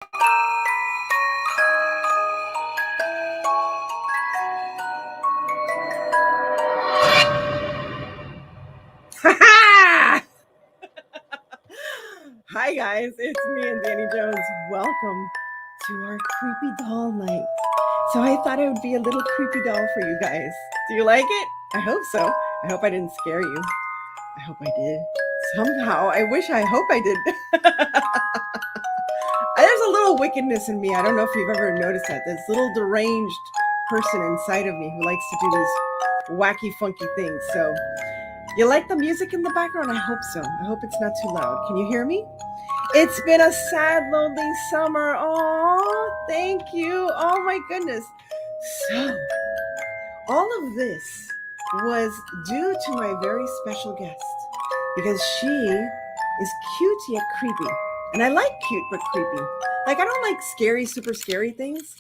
Hi guys, it's me and Danny Jones. Welcome to our creepy doll night. So I thought it would be a little creepy doll for you guys. Do you like it? I hope so. I hope I didn't scare you. I hope I did. Somehow, I hope I did. There's a little wickedness in me. I don't know if you've ever noticed that. This little deranged person inside of me who likes to do these wacky, funky things. So, you like the music in the background? I hope so. I hope it's not too loud. Can you hear me? It's been a sad, lonely summer. Oh, thank you. Oh my goodness. So, all of this was due to my very special guest because she is cute yet creepy. And I like cute but creepy. Like, I don't like scary, super scary things,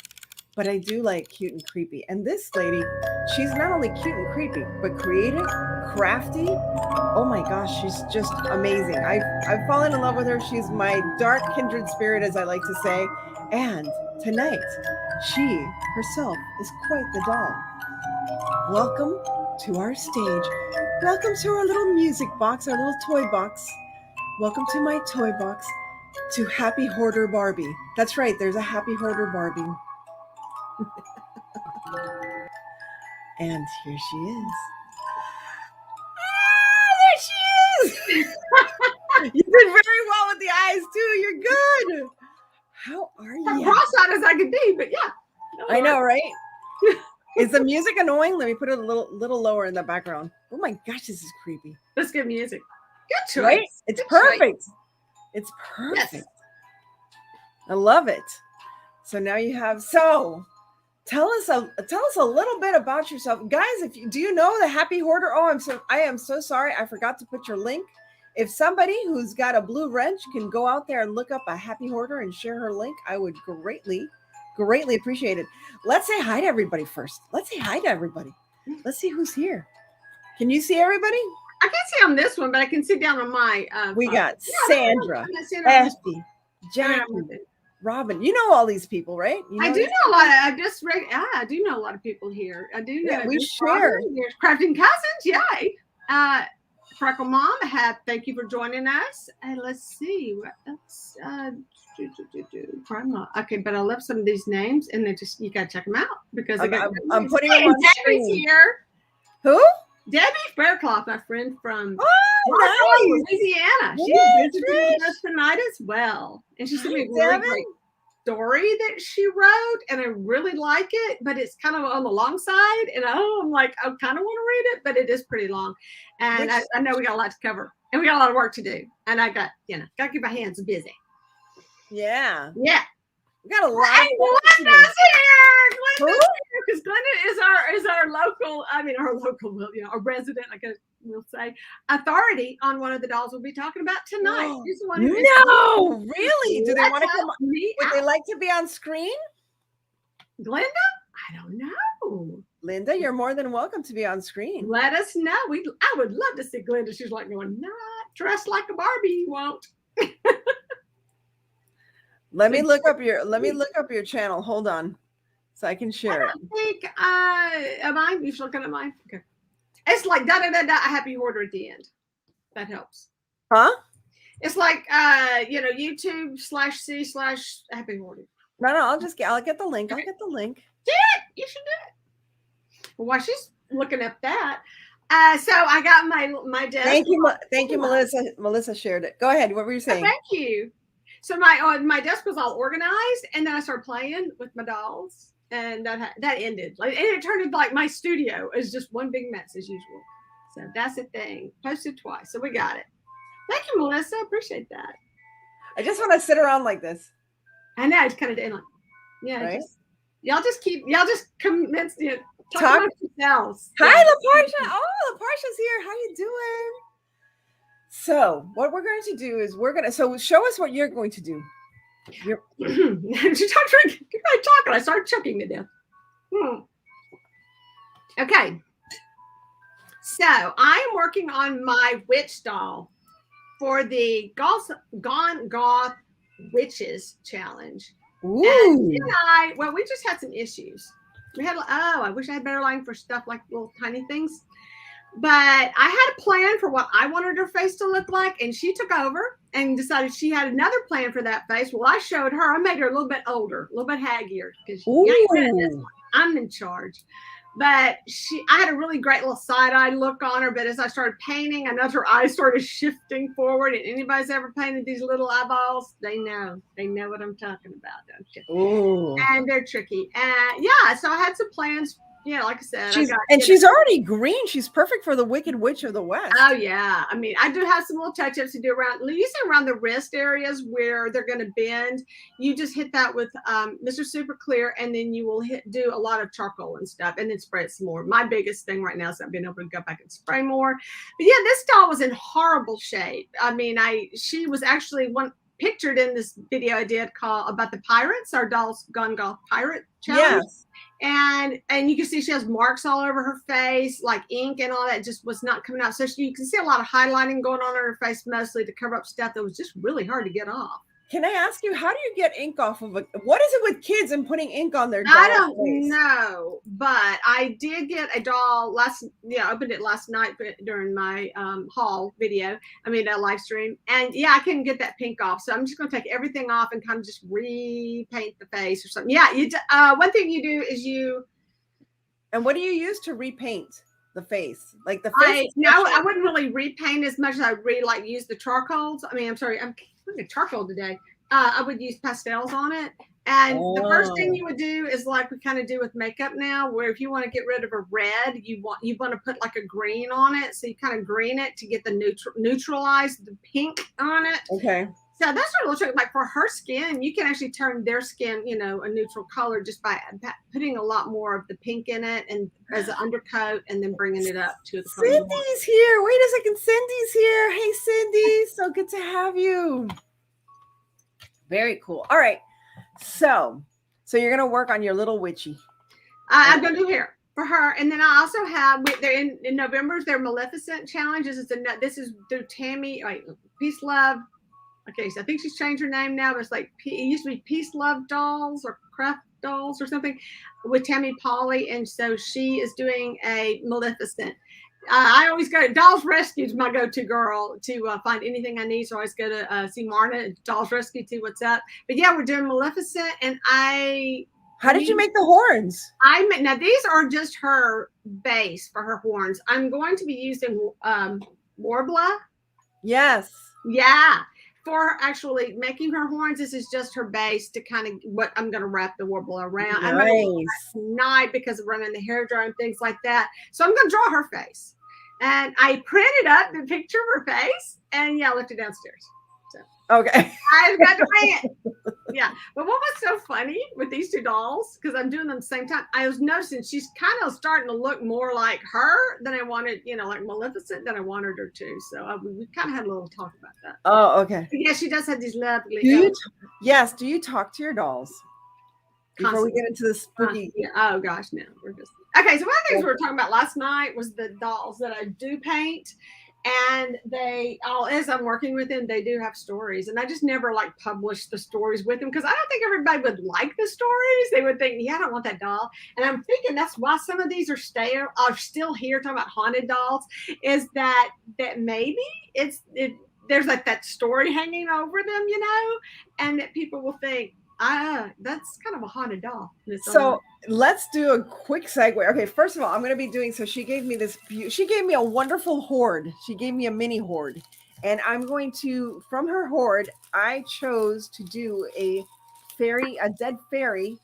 but I do like cute and creepy. And this lady, she's not only cute and creepy, but creative, crafty. Oh my gosh, she's just amazing. I've fallen in love with her. She's my dark kindred spirit, as I like to say. And tonight, she herself is quite the doll. Welcome to our stage. Welcome to our little music box, our little toy box. Welcome to my toy box, to Happy Hoarder Barbie. That's right, there's a Happy Hoarder Barbie. And here she is. There she is. You did very well with the eyes too. You're good. How are you? As cross-eyed as I could be, but yeah. No, I know, right? Is the music annoying? Let me put it a little lower in the background. Oh my gosh, this is creepy. Let's get music. Good choice. Right? It's good perfect. Choice. It's perfect. Yes. I love it. So now you have. So tell us a little bit about yourself, guys. Do you know the Happy Hoarder? Oh, I am so sorry. I forgot to put your link. If somebody who's got a blue wrench can go out there and look up a Happy Hoarder and share her link, I would greatly appreciate it. Let's say hi to everybody first. Let's say hi to everybody. Let's see who's here. Can you see everybody? I can't see on this one, but I can see down on my. We got Sandra, Effie, Jackie, Robin. You know all these people, right? You know I do know a lot. I do know a lot of people here. I do know. Yeah, we share. Crafting Cousins, yay. Freckle Mom, thank you for joining us. And let's see what else. Okay, but I love some of these names, and you gotta check them out because I'm putting them on Debbie's here. Who? Debbie Faircloth, my friend from nice. Louisiana. She's visiting us tonight as well, and she sent me a really great story that she wrote, and I really like it, but it's kind of on the long side, and I'm like, I kind of want to read it, but it is pretty long, and I know we got a lot to cover, and we got a lot of work to do, and I got to keep my hands busy. Yeah. We got a lot. Hey, Glenda's here. Because Glenda is our local. I mean, our local, our resident, I guess we'll say, authority on one of the dolls we'll be talking about tonight. Oh, She's the one really? Do they want to come? Would they like to be on screen? Glenda? I don't know. Linda, you're more than welcome to be on screen. Let us know. I would love to see Glenda. She's like going, not dressed like a Barbie. You won't. Let me look up your channel. Hold on, so I can share it. I don't think am I? You're looking at mine. Okay. It's like a Happy Hoarder at the end. That helps. Huh? It's like YouTube/C/Happy Hoarder. No, I'll get the link. Okay. I'll get the link. Do it. You should do it. Well, while she's looking up that, so I got my desk. Thank you, Melissa. Melissa shared it. Go ahead. What were you saying? Thank you. So my desk was all organized, and then I started playing with my dolls, and that ended. And it turned into like my studio is just one big mess as usual. So that's the thing. Posted twice, so we got it. Thank you, Melissa. Appreciate that. I just want to sit around like this. I know it's kind of like, yeah. Right? Y'all just commence talk about yourselves. Hi, LaParsha. Oh, LaParsha's here. How you doing? So what we're going to do is so show us what you're going to do. You're talking. I started choking to death. Okay. So I am working on my witch doll for the Gone Goth Witches challenge. Ooh. And we just had some issues. We had, I wish I had better lighting for stuff like little tiny things. But I had a plan for what I wanted her face to look like, and she took over and decided she had another plan for that face. Well, I showed her. I made her a little bit older, a little bit haggier, because I'm in charge. But I had a really great little side-eye look on her. But as I started painting, I noticed her eyes started shifting forward. And anybody's ever painted these little eyeballs, they know what I'm talking about, don't you? Ooh. And they're tricky. And so I had some plans. Yeah, like I said, she's already green. She's perfect for the Wicked Witch of the West. Oh yeah, I mean, I do have some little touch-ups to do around the wrist areas where they're going to bend. You just hit that with Mr. Super Clear, and then you will do a lot of charcoal and stuff, and then spray it some more. My biggest thing right now is not being able to go back and spray more. But yeah, this doll was in horrible shape. I mean, she was actually pictured in this video I did about the pirates, our Dolls Gone Golf Pirate Challenge. Yes. And you can see she has marks all over her face, like ink and all that just was not coming out. So you can see a lot of highlighting going on her face, mostly to cover up stuff that was just really hard to get off. Can I ask you, how do you get ink off of what is it with kids and putting ink on their doll? I don't know, but I did get a doll I opened it last night during my haul video. I mean, a live stream. And yeah, I couldn't get that pink off. So I'm just going to take everything off and kind of just repaint the face or something. Yeah, one thing you do is And what do you use to repaint the face? Like the face? I wouldn't really repaint as much as I really use the charcoals. I mean, I'm sorry, I'm looking at charcoal today. I would use pastels on it. And the first thing you would do is like we kind of do with makeup now, where if you want to get rid of a red, you want to put like a green on it. So you kind of green it to get the neutralize the pink on it. Okay. So that's what it looks like for her skin. You can actually turn their skin, a neutral color just by putting a lot more of the pink in it and as an undercoat, and then bringing it up to the color. Cindy's here. Wait a second. Cindy's here. Hey, Cindy. So good to have you. Very cool. All right. So you're gonna work on your little witchy. I'm gonna do hair for her, and then I also have in November's their Maleficent challenges. This is through Tammy. Peace Love. Okay, so I think she's changed her name now, but it's like it used to be Peace Love Dolls or Craft Dolls or something with Tammy Polly, and so she is doing a Maleficent. I always go to Dolls Rescue is my go-to girl to find anything I need. So I always go to see Marna at Dolls Rescue to what's up. But yeah, we're doing Maleficent, and How did you make the horns? Now these are just her base for her horns. I'm going to be using Warbler. Yes. Yeah. For actually making her horns, this is just her base to kind of what I'm going to wrap the Warbler around. Nice. I'm going to tonight because of running the hair dryer and things like that. So I'm going to draw her face. And I printed up the picture of her face and left it downstairs. So okay. I've got to bring it. Yeah. But what was so funny with these two dolls, because I'm doing them at the same time, I was noticing she's kind of starting to look more like her than I wanted, like Maleficent than I wanted her to. So we kind of had a little talk about that. Oh, okay. But yeah, she does have these lovely. Yes. Do you talk to your dolls before we get into the spooky? Oh gosh, no. We're just okay. So one of the things we were talking about last night was the dolls that I do paint. And as I'm working with them, they do have stories, and I just never publish the stories with them because I don't think everybody would like the stories. They would think, I don't want that doll. And I'm thinking that's why some of these are still here talking about haunted dolls, is that maybe there's that story hanging over them, and that people will think, that's kind of a haunted doll. So let's do a quick segue. Okay, first of all, I'm going to be doing, so she gave me a wonderful hoard. She gave me a mini hoard, and I'm going to, from her hoard, I chose to do a dead fairy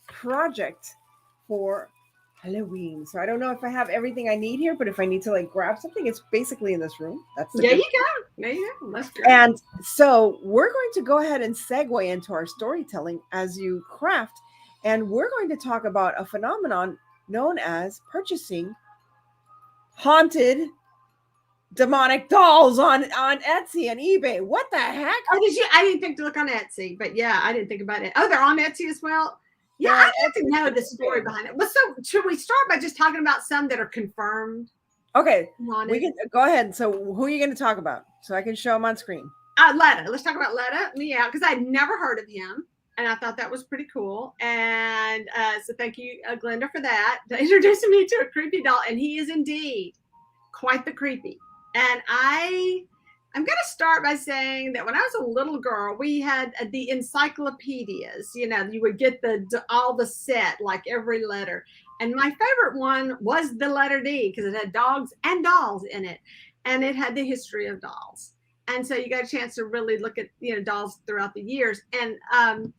project for Halloween. So I don't know if I have everything I need here, but if I need to grab something, it's basically in this room. There you go. That's good. And so we're going to go ahead and segue into our storytelling as you craft. And we're going to talk about a phenomenon known as purchasing haunted demonic dolls on Etsy and eBay. What the heck? I didn't think to look on Etsy, but yeah, I didn't think about it. Oh, they're on Etsy as well? Yeah, I have to know the story behind it. But so should we start by just talking about some that are confirmed? Okay, we can go ahead. So who are you going to talk about so I can show them on screen? Letta. Let's talk about Letta. Yeah, because I'd never heard of him. And I thought that was pretty cool. And so thank you, Glenda, for that, to introducing me to a creepy doll. And he is indeed quite the creepy. And I'm going to start by saying that when I was a little girl, we had the encyclopedias. You know, you would get all the set, like every letter. And my favorite one was the letter D because it had dogs and dolls in it. And it had the history of dolls. And so you got a chance to really look at, you know, dolls throughout the years. And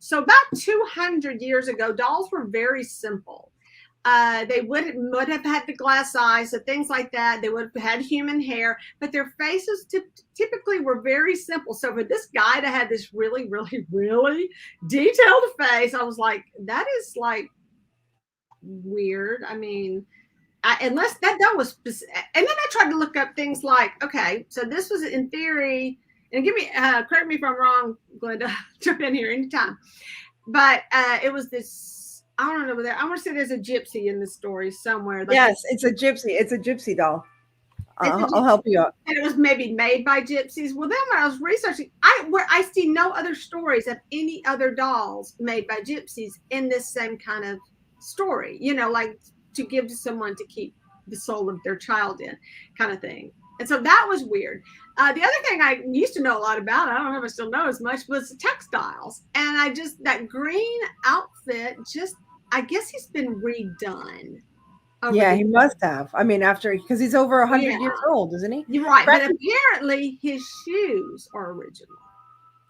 so about 200 years ago, dolls were very simple. They would have had the glass eyes, so things like that. They would have had human hair, but their faces typically were very simple. So for this guy to have this really, really, really detailed face, I was like, that is like weird. I mean, unless that was, and then I tried to look up things like, okay, so this was in theory, and give me, correct me if I'm wrong, Glenda, jump in here anytime. But it was this, I don't know whether, I want to say there's a gypsy in the story somewhere. Like yes, it's a gypsy. It's a gypsy doll. I'll help you out. And it was maybe made by gypsies. Well, then when I was researching, I see no other stories of any other dolls made by gypsies in this same kind of story, you know, like to give to someone to keep the soul of their child in, kind of thing. And so that was weird. The other thing I used to know a lot about, I don't know if I still know as much, was textiles. And that green outfit, I guess he's been redone. Yeah, he must have. I mean, because he's over 100 years old, isn't he? You're right. But apparently his shoes are original.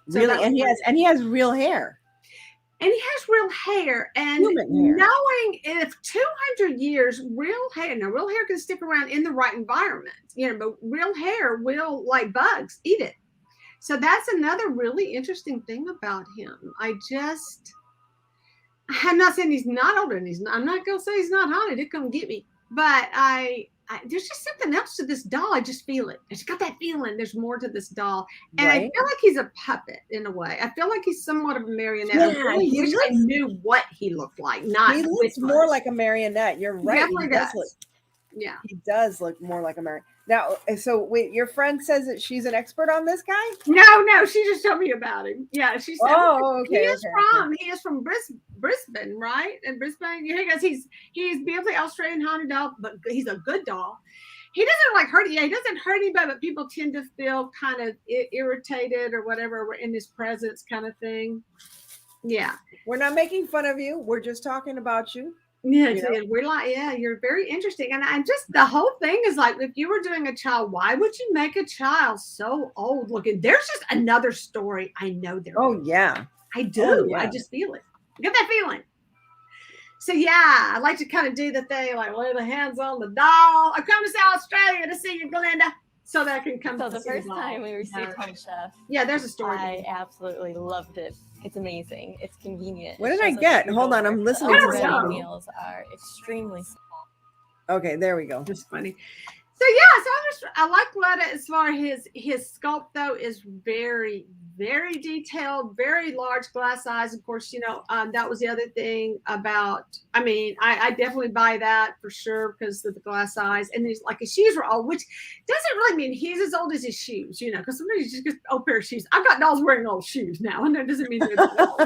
So really? And he has real hair. And he has real hair, and knowing if 200 years, real hair can stick around in the right environment, you know, but real hair will, like bugs, eat it. So that's another really interesting thing about him. I'm not saying he's not older, and I'm not going to say he's not haunted. It come get me. But there's just something else to this doll. I just feel it. I just got that feeling there's more to this doll. And I feel like he's a puppet in a way. I feel like he's somewhat of a marionette. Yeah, I really wish I knew what he looked like. He looks more like a marionette. You're right. He does. Yeah. He does look more like a marionette. Now, so wait, your friend says that she's an expert on this guy? No, she just told me about him. Yeah, she said okay. He is from Brisbane, right? In Brisbane. Yeah, he's beautifully Australian haunted doll, but he's a good doll. He doesn't like hurt. Yeah, he doesn't hurt anybody, but people tend to feel kind of irritated or whatever. We're in his presence, kind of thing. Yeah, we're not making fun of you. We're just talking about you. Yeah, we're like, yeah, you're very interesting. And I'm just, the whole thing is like, if you were doing a child, why would you make a child so old looking? There's just another story. I know there. Oh, yeah. I do. Oh, yeah. I just feel it. I get that feeling. So, yeah, I like to kind of do the thing, like lay the hands on the doll. I come to South Australia to see you, Glenda, so that I can come to the first time we received Home Chef. Yeah, there's a story. I absolutely loved it. It's amazing. It's convenient. What did I get? Hold on, I'm listening to something. Meals are extremely small. Okay, there we go. Just funny. So yeah, so I like Letta as far as his sculpt though is very, very detailed, very large glass eyes. Of course, you know, that was the other thing about, I mean, I definitely buy that for sure because of the glass eyes. And there's like his shoes were old, which doesn't really mean he's as old as his shoes, you know, because somebody just gets an old pair of shoes. I've got dolls wearing old shoes now, and that doesn't mean they're old.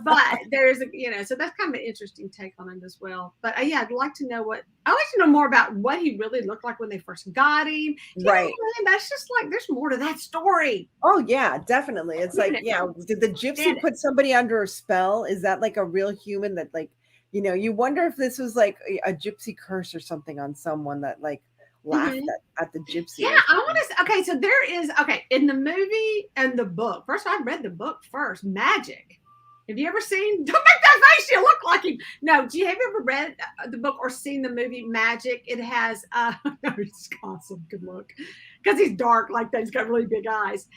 But there's a, you know, so that's kind of an interesting take on it as well. But yeah, I'd like to know more about what he really looked like when they first got him. Right. That's just like, there's more to that story. Oh yeah, definitely. It's like, yeah, did the gypsy put somebody under a spell? Is that like a real human that, like, you know, you wonder if this was like a gypsy curse or something on someone that like laughed at the gypsy. Yeah, I want to. Okay, so there is in the movie and the book. First, I read the book first. Magic. Have you ever seen? Don't make that face. You look like him. No. Have you ever read the book or seen the movie Magic? It has. It's awesome. Good look, because he's dark like that. He's got really big eyes.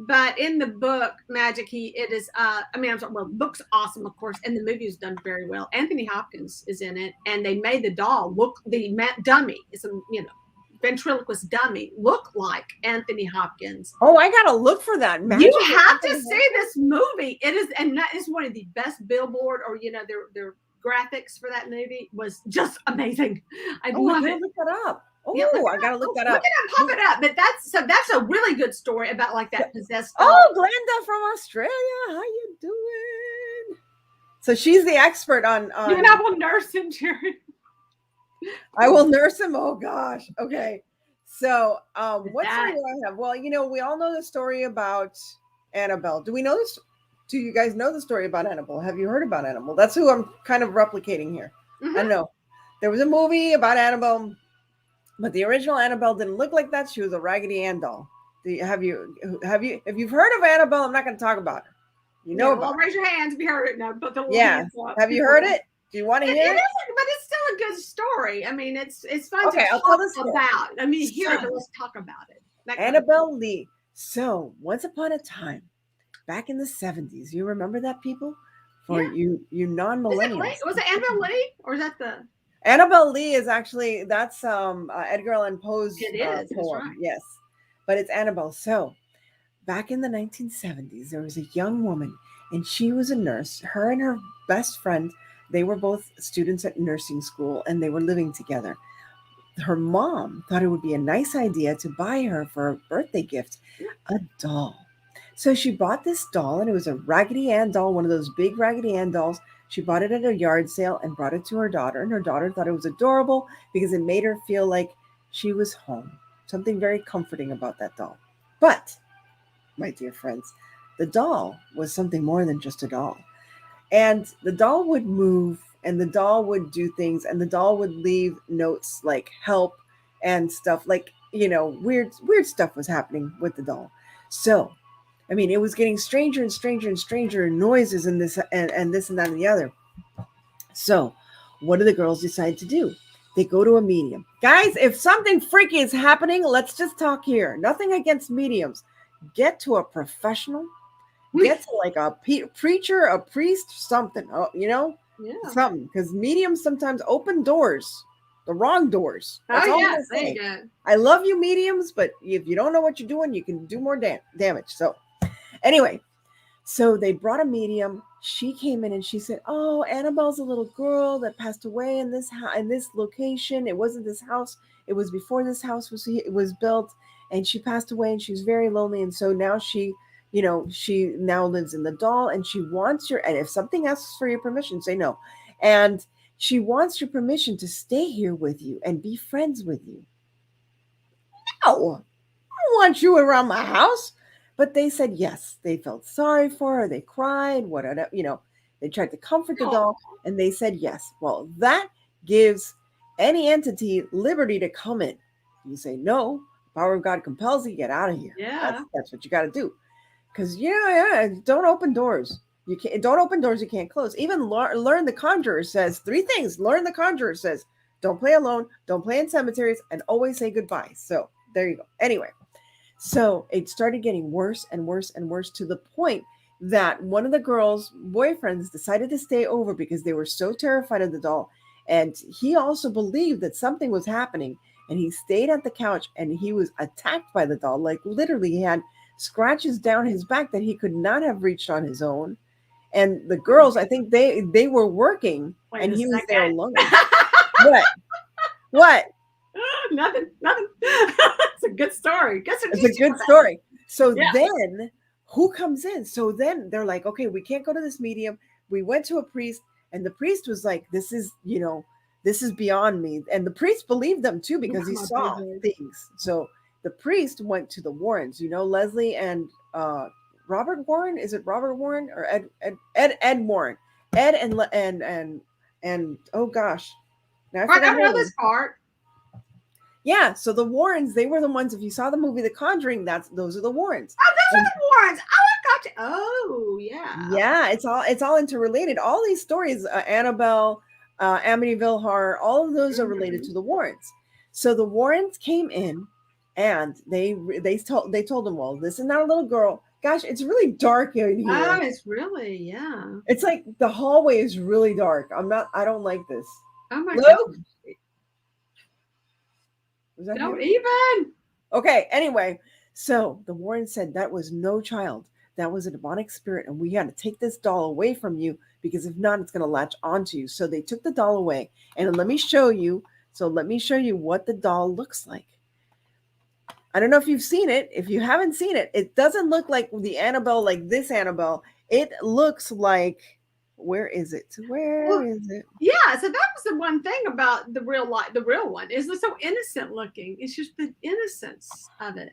But in the book Magic, the book's awesome, of course, and the movie is done very well. Anthony Hopkins is in it, and they made the doll look, the dummy is a, you know, ventriloquist dummy look like Anthony Hopkins. Oh, I gotta look for that. Magic. You have to see this movie. It is, and that is one of the best billboard, or you know, their graphics for that movie was just amazing. I love it. Look that up. Yeah, Oh, I gotta look that up. Look it up, pop it up. But that's a really good story about like that possessed doll. Oh, Glenda from Australia. How you doing? So she's the expert on You and I will nurse him, Jerry. I will nurse him. Oh gosh. Okay. So what That- story do I have? Well, we all know the story about Annabelle. Do we know this? Do you guys know the story about Annabelle? Have you heard about Annabelle? That's who I'm kind of replicating here. I don't know. There was a movie about Annabelle, but the original Annabelle didn't look like that. She was a Raggedy Ann doll. Have you if you've heard of Annabelle, I'm not going to talk about her. You know about raise your hands if you heard it. No, but the yeah. Have you heard it? Do you want to hear it? But it's still a good story. I mean, it's fun Okay, to I'll talk tell the story. about. I mean, hear it, but let's talk about it. Annabelle Lee. So once upon a time, back in the 70s, you remember that, people? For you non-millennials. Was it Annabelle Lee or is that the Annabelle Lee is actually that's Edgar Allan Poe's It is, poem. right. Yes, but it's Annabelle. So back in the 1970s, there was a young woman, and she was a nurse. Her and her best friend, they were both students at nursing school, and they were living together. Her mom thought it would be a nice idea to buy her for a birthday gift a doll. So she bought this doll, and it was a Raggedy Ann doll, one of those big Raggedy Ann dolls. She bought it at a yard sale and brought it to her daughter, and her daughter thought it was adorable because it made her feel like she was home. Something very comforting about that doll. But, my dear friends, the doll was something more than just a doll. And the doll would move, and the doll would do things, and the doll would leave notes like help and stuff like, weird stuff was happening with the doll. So, I mean, it was getting stranger and stranger and stranger noises and this and this and that and the other. So, what do the girls decide to do? They go to a medium. Guys, if something freaky is happening, let's just talk here. Nothing against mediums. Get to a professional. Get to like a preacher, a priest, something. Something. Because mediums sometimes open doors, the wrong doors. That's all I'm saying. I love you, mediums, but if you don't know what you're doing, you can do more damage. So, anyway, so they brought a medium. She came in and she said, "Oh, Annabelle's a little girl that passed away in this location. It wasn't this house. It was before this house was built, and she passed away, and she was very lonely. And so now she now lives in the doll, and she wants and if something asks for your permission, say no. And she wants your permission to stay here with you and be friends with you." No, I don't want you around my house. But they said yes. They felt sorry for her. They cried. Whatever, they tried to comfort the doll, and they said yes. Well, that gives any entity liberty to come in. You say no. Power of God compels you. Get out of here. Yeah, that's what you got to do. Because don't open doors. You can't. Don't open doors you can't close. Even learn the Conjurer says 3 things. Learn the Conjurer says don't play alone, don't play in cemeteries, and always say goodbye. So there you go. Anyway. So it started getting worse and worse and worse to the point that one of the girls' boyfriends decided to stay over because they were so terrified of the doll. And he also believed that something was happening. And he stayed at the couch, and he was attacked by the doll. Like literally he had scratches down his back that he could not have reached on his own. And the girls, I think they were working. Wait, and he was there alone. What? Nothing. It's a good story. It's a good story. So then who comes in? So then they're like, okay, we can't go to this medium. We went to a priest, and the priest was like, this is beyond me. And the priest believed them too, because he saw things. So the priest went to the Warrens, Leslie and Robert Warren. Is it Robert Warren or Ed Warren? Ed and oh gosh. Now I don't know this part. Yeah, so the Warrens, they were the ones, if you saw the movie The Conjuring, those are the Warrens. Oh, those are the Warrens. Oh, I got you. Oh, yeah. Yeah, it's all interrelated. All these stories, Annabelle, Amityville Horror, all of those are related to the Warrens. So the Warrens came in, and they told them, well, this is not a little girl. Gosh, it's really dark in here. Oh, it's really, yeah. It's like the hallway is really dark. I don't like this. Oh my God. Don't even. Okay, anyway, so the Warren said that was no child. That was a demonic spirit, and we had to take this doll away from you, because if not, it's going to latch onto you. So they took the doll away. And let me show you So let me show you what the doll looks like. I don't know if you've seen it. If you haven't seen it, it doesn't look like the Annabelle, like this Annabelle. It looks like, where is it? Where is it? Yeah, so that was the one thing about the real one is it's so innocent looking. It's just the innocence of it.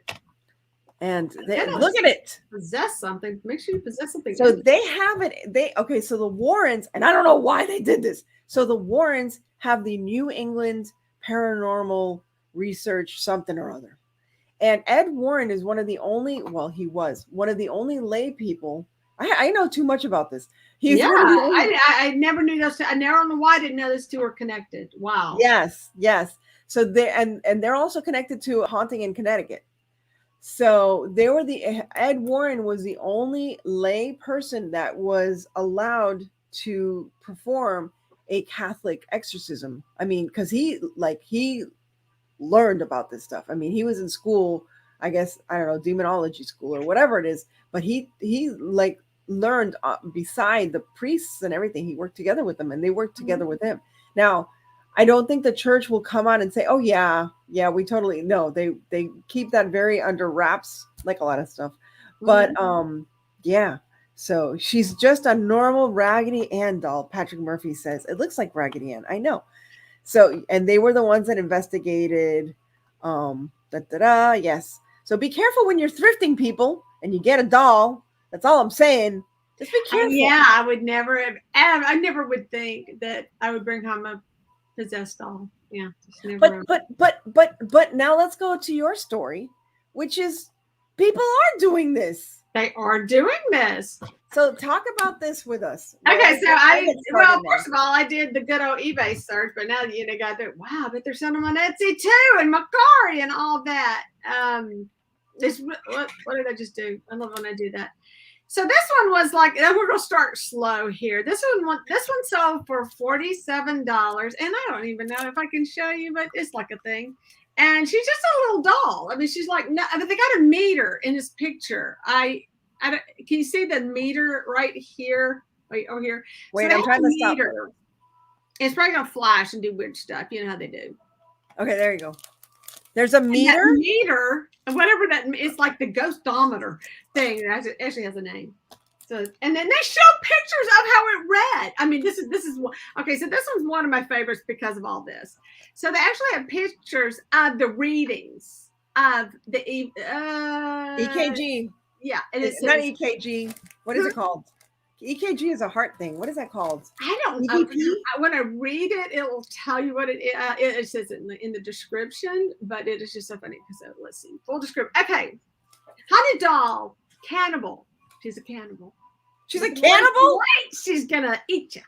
And look at it. Possess something. Make sure you possess something. So they have it. Okay, so the Warrens, and I don't know why they did this. So the Warrens have the New England Paranormal Research something or other. And Ed Warren is one of the only, well, he was one of the only lay people. I know too much about this. He's I never knew those two. I never know why I didn't know those two were connected. Wow. Yes. So they're also connected to a haunting in Connecticut. So Ed Warren was the only lay person that was allowed to perform a Catholic exorcism. I mean, because he learned about this stuff. I mean, he was in school, I guess, I don't know, demonology school or whatever it is, but he learned beside the priests and everything. He worked together with them and they worked together with him. Now, I don't think the church will come on and say, oh yeah, we totally no, they keep that very under wraps, like a lot of stuff. But yeah. So she's just a normal Raggedy Ann doll. Patrick Murphy says it looks like Raggedy Ann. I know. So, and they were the ones that investigated. Yes. So be careful when you're thrifting, people, and you get a doll. That's all I'm saying. Just be careful. Yeah, I would never have. I never would think that I would bring home a possessed doll. Yeah. But now let's go to your story, which is people are doing this. They are doing this. So talk about this with us. Okay, first of all, I did the good old eBay search, but now you got to wow, but there's some on Etsy too, and Macari and all that. What did I just do? I love when I do that. So this one was like, we're gonna start slow here. This one sold for $47, and I don't even know if I can show you, but it's like a thing. And she's just a little doll. I mean, she's like, no, they got a meter in this picture. Can you see the meter right here? Wait, over here. Wait, I'm trying to stop. It's probably gonna flash and do weird stuff. You know how they do. Okay, there you go. There's a meter. That meter, whatever that, it's like the ghostometer thing. It actually has a name. So, and then they show pictures of how it read. I mean, this is okay. So this one's one of my favorites because of all this. So they actually have pictures of the readings of the EKG. Yeah, and it's not EKG. What is it called? EKG is a heart thing. What is that called? I don't know. When I read it, it will tell you what it is. It says it in the description, but it is just so funny because let's see. Full description. Okay. Haunted doll. Cannibal. She's a cannibal. She's a cannibal? Wait, she's going to eat you.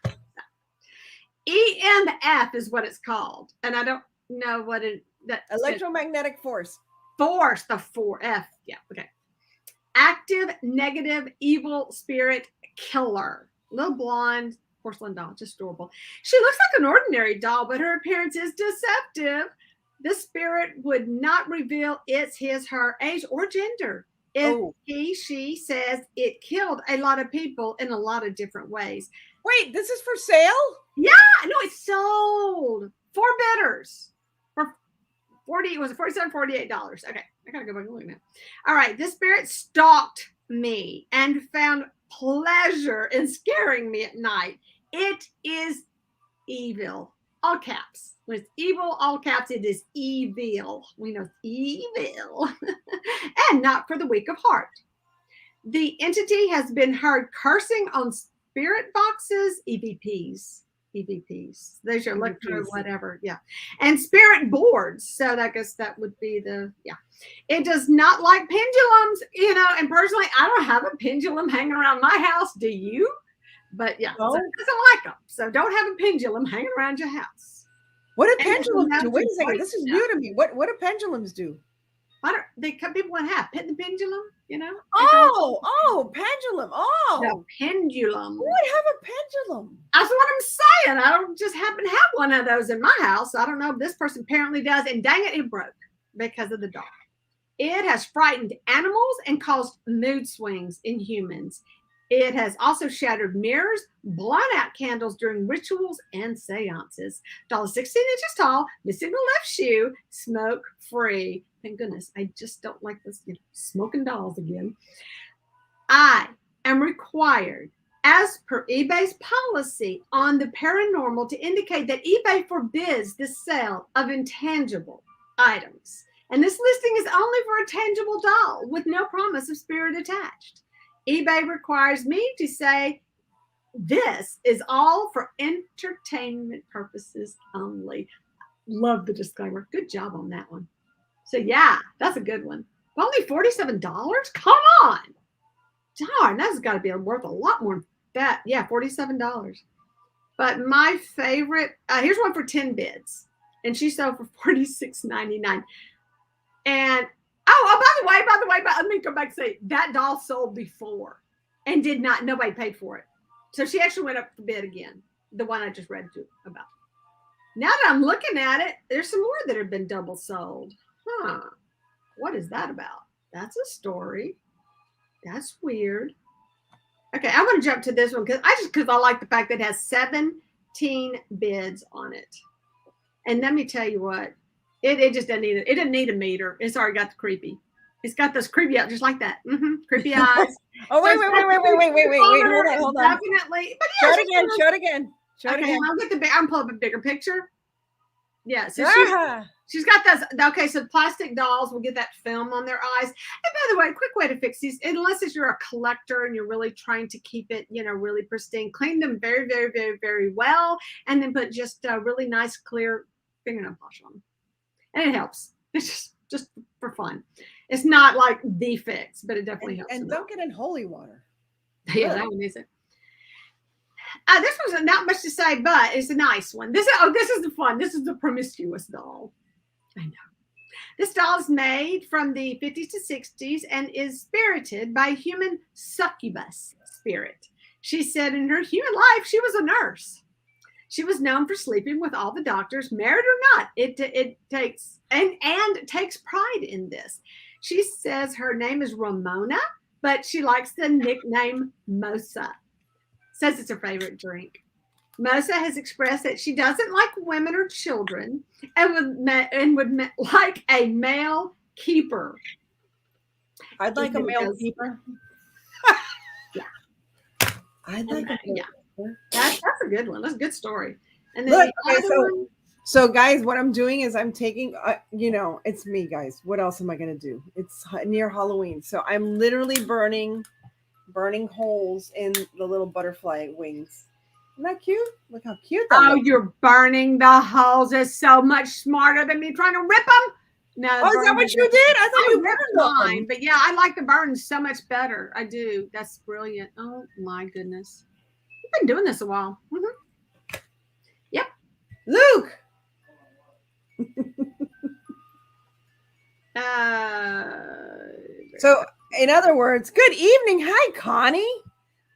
EMF is what it's called. And I don't know what that electromagnetic force. Force, the 4F. Yeah, okay. Active, negative, evil spirit killer. Little blonde porcelain doll, just adorable. She looks like an ordinary doll, but her appearance is deceptive. The spirit would not reveal its, his, her age or gender. She says it killed a lot of people in a lot of different ways. Wait, this is for sale? Yeah, no, it's sold. 4 bidders for $47, $48. Okay, I gotta go back and look now. All right, this spirit stalked me and found pleasure in scaring me at night. It is evil. All caps. When it's evil, all caps, it is evil. We know evil. And not for the weak of heart. The entity has been heard cursing on spirit boxes, EVPs. There's your electro whatever. Yeah. And spirit boards. So I guess that would be it does not like pendulums, and personally, I don't have a pendulum hanging around my house. Do you? But yeah, so it doesn't like them. So don't have a pendulum hanging around your house. What do pendulums do? Wait a second. This is new to me. What do pendulums do? They cut people in half. The pendulum, Oh, pendulum. Oh, the pendulum. Who would have a pendulum? That's what I'm saying. I don't just happen to have one of those in my house. I don't know if this person apparently does. And dang it broke because of the dog. It has frightened animals and caused mood swings in humans. It has also shattered mirrors, blown out candles during rituals and seances. Doll is 16 inches tall, missing the left shoe, smoke free. Thank goodness. I just don't like this smoking dolls again. I am required, as per eBay's policy on the paranormal, to indicate that eBay forbids the sale of intangible items. And this listing is only for a tangible doll with no promise of spirit attached. eBay requires me to say this is all for entertainment purposes only. Love the disclaimer. Good job on that one. So yeah, that's a good one. But only $47? Come on. Darn, that's got to be worth a lot more than that. Yeah, $47. But my favorite, here's one for 10 bids. And she sold for $46.99. And by the way, let me go back and say that doll sold before and nobody paid for it. So she actually went up the bid again, the one I just read to about. Now that I'm looking at it, there's some more that have been double sold. What is that about? That's a story. That's weird. Okay, I'm going to jump to this one because I like the fact that it has 17 bids on it. And let me tell you what, it just doesn't need it. It didn't need a meter. It's already got the creepy. It's got those creepy eyes, just like that. Creepy eyes. Oh, wait. Hold on. Definitely. But yeah, show it again. I'm pulling up a bigger picture. Yeah, so Ah. she's got those. Okay, so plastic dolls will get that film on their eyes. And by the way, quick way to fix these, unless you're a collector and you're really trying to keep it, really pristine, clean them very, very, very, very well, and then put just really nice, clear fingernail polish on them. And it helps. It's just for fun. It's not like the fix, but it definitely helps. And don't get in holy water. Yeah, that one isn't. This one's not much to say, but it's a nice one. This is the fun. This is the promiscuous doll. I know. This doll is made from the 50s to 60s and is spirited by a human succubus spirit. She said in her human life, she was a nurse. She was known for sleeping with all the doctors, married or not. It takes pride in this. She says her name is Ramona, but she likes the nickname Mosa. Says it's her favorite drink. Mosa has expressed that she doesn't like women or children and would like a male keeper. I'd like a male keeper. Yeah. I'd like a male keeper. That's a good one. That's a good story. And then so guys, what I'm doing is I'm taking, it's me, guys. What else am I going to do? It's near Halloween. So I'm literally burning holes in the little butterfly wings. Isn't that cute? Look how cute that looks. You're burning the holes. It's so much smarter than me trying to rip them. No. Oh, is that what you did? I thought you ripped mine. But yeah, I like the burns so much better. I do. That's brilliant. Oh my goodness. You've been doing this a while. Mm-hmm. Yep. Luke. So, in other words, good evening. Hi, Connie.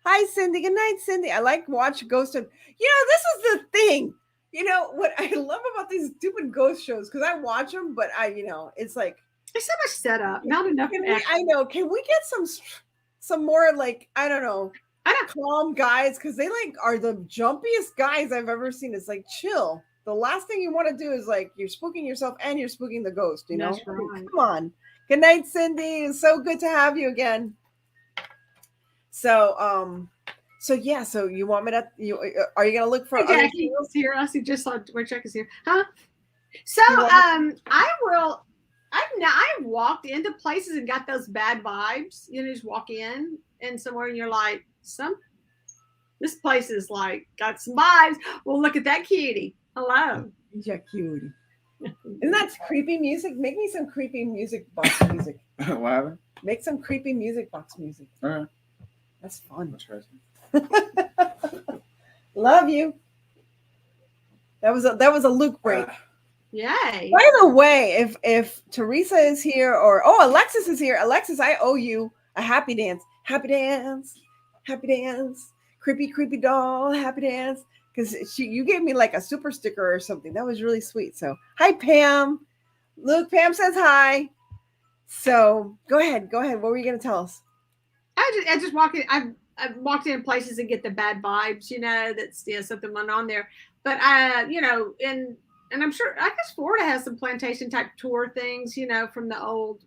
Hi, Cindy. Good night, Cindy. I like watch ghost. This is the thing. What I love about these stupid ghost shows, because I watch them, but it's like there's so much setup, not enough. I know. Can we get some more calm guys? Because they are the jumpiest guys I've ever seen. It's like chill. The last thing you want to do is you're spooking yourself and you're spooking the ghost. That's right. Come on. Good night, Cindy. It's so good to have you again. So yeah. So you want me to? Are you gonna look for? Jackie is here. I see. Just saw where Jack is here. Huh? So I will. I've walked into places and got those bad vibes. You just walk in and somewhere and you're like, this place is got some vibes. Well, look at that cutie. Hello. Yeah, cutie. Isn't that creepy music? Make me some creepy music box music. What happened? Make some creepy music box music. All right. That's fun. Love you. That was a Luke break. Yay. By the way, if Teresa is here or Alexis is here, Alexis, I owe you a happy dance. Happy dance. Happy dance. Creepy doll. Happy dance. Because you gave me a super sticker or something. That was really sweet. So, hi, Pam. Luke, Pam says hi. So, go ahead. What were you going to tell us? I just walked in. walked in places and get the bad vibes, that's something went on there. But and I'm sure, I guess Florida has some plantation type tour things, from the old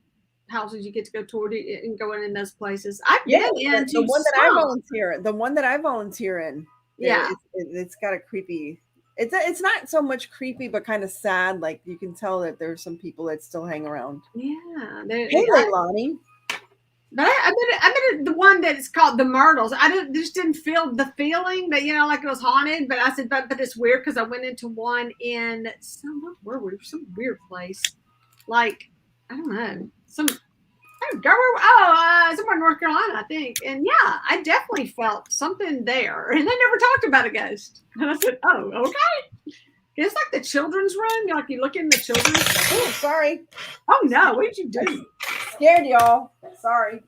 houses you get to go tour and going in those places. I've been into the one that I some. volunteer. The one that I volunteer in. Yeah. It's got a creepy. It's not so much creepy, but kind of sad. Like you can tell that there's some people that still hang around. Yeah. Hey, Leilani. But I've been at the one that is called the Myrtles. Just didn't feel the feeling that, like it was haunted. But I said, but it's weird because I went into one in some weird place. Like, I don't know. Somewhere in North Carolina, I think. And yeah, I definitely felt something there. And they never talked about a ghost. And I said, oh, okay. It's like the children's room. Like you look in the children's room. Oh, sorry. Oh no, what did you do? Scared y'all. Sorry.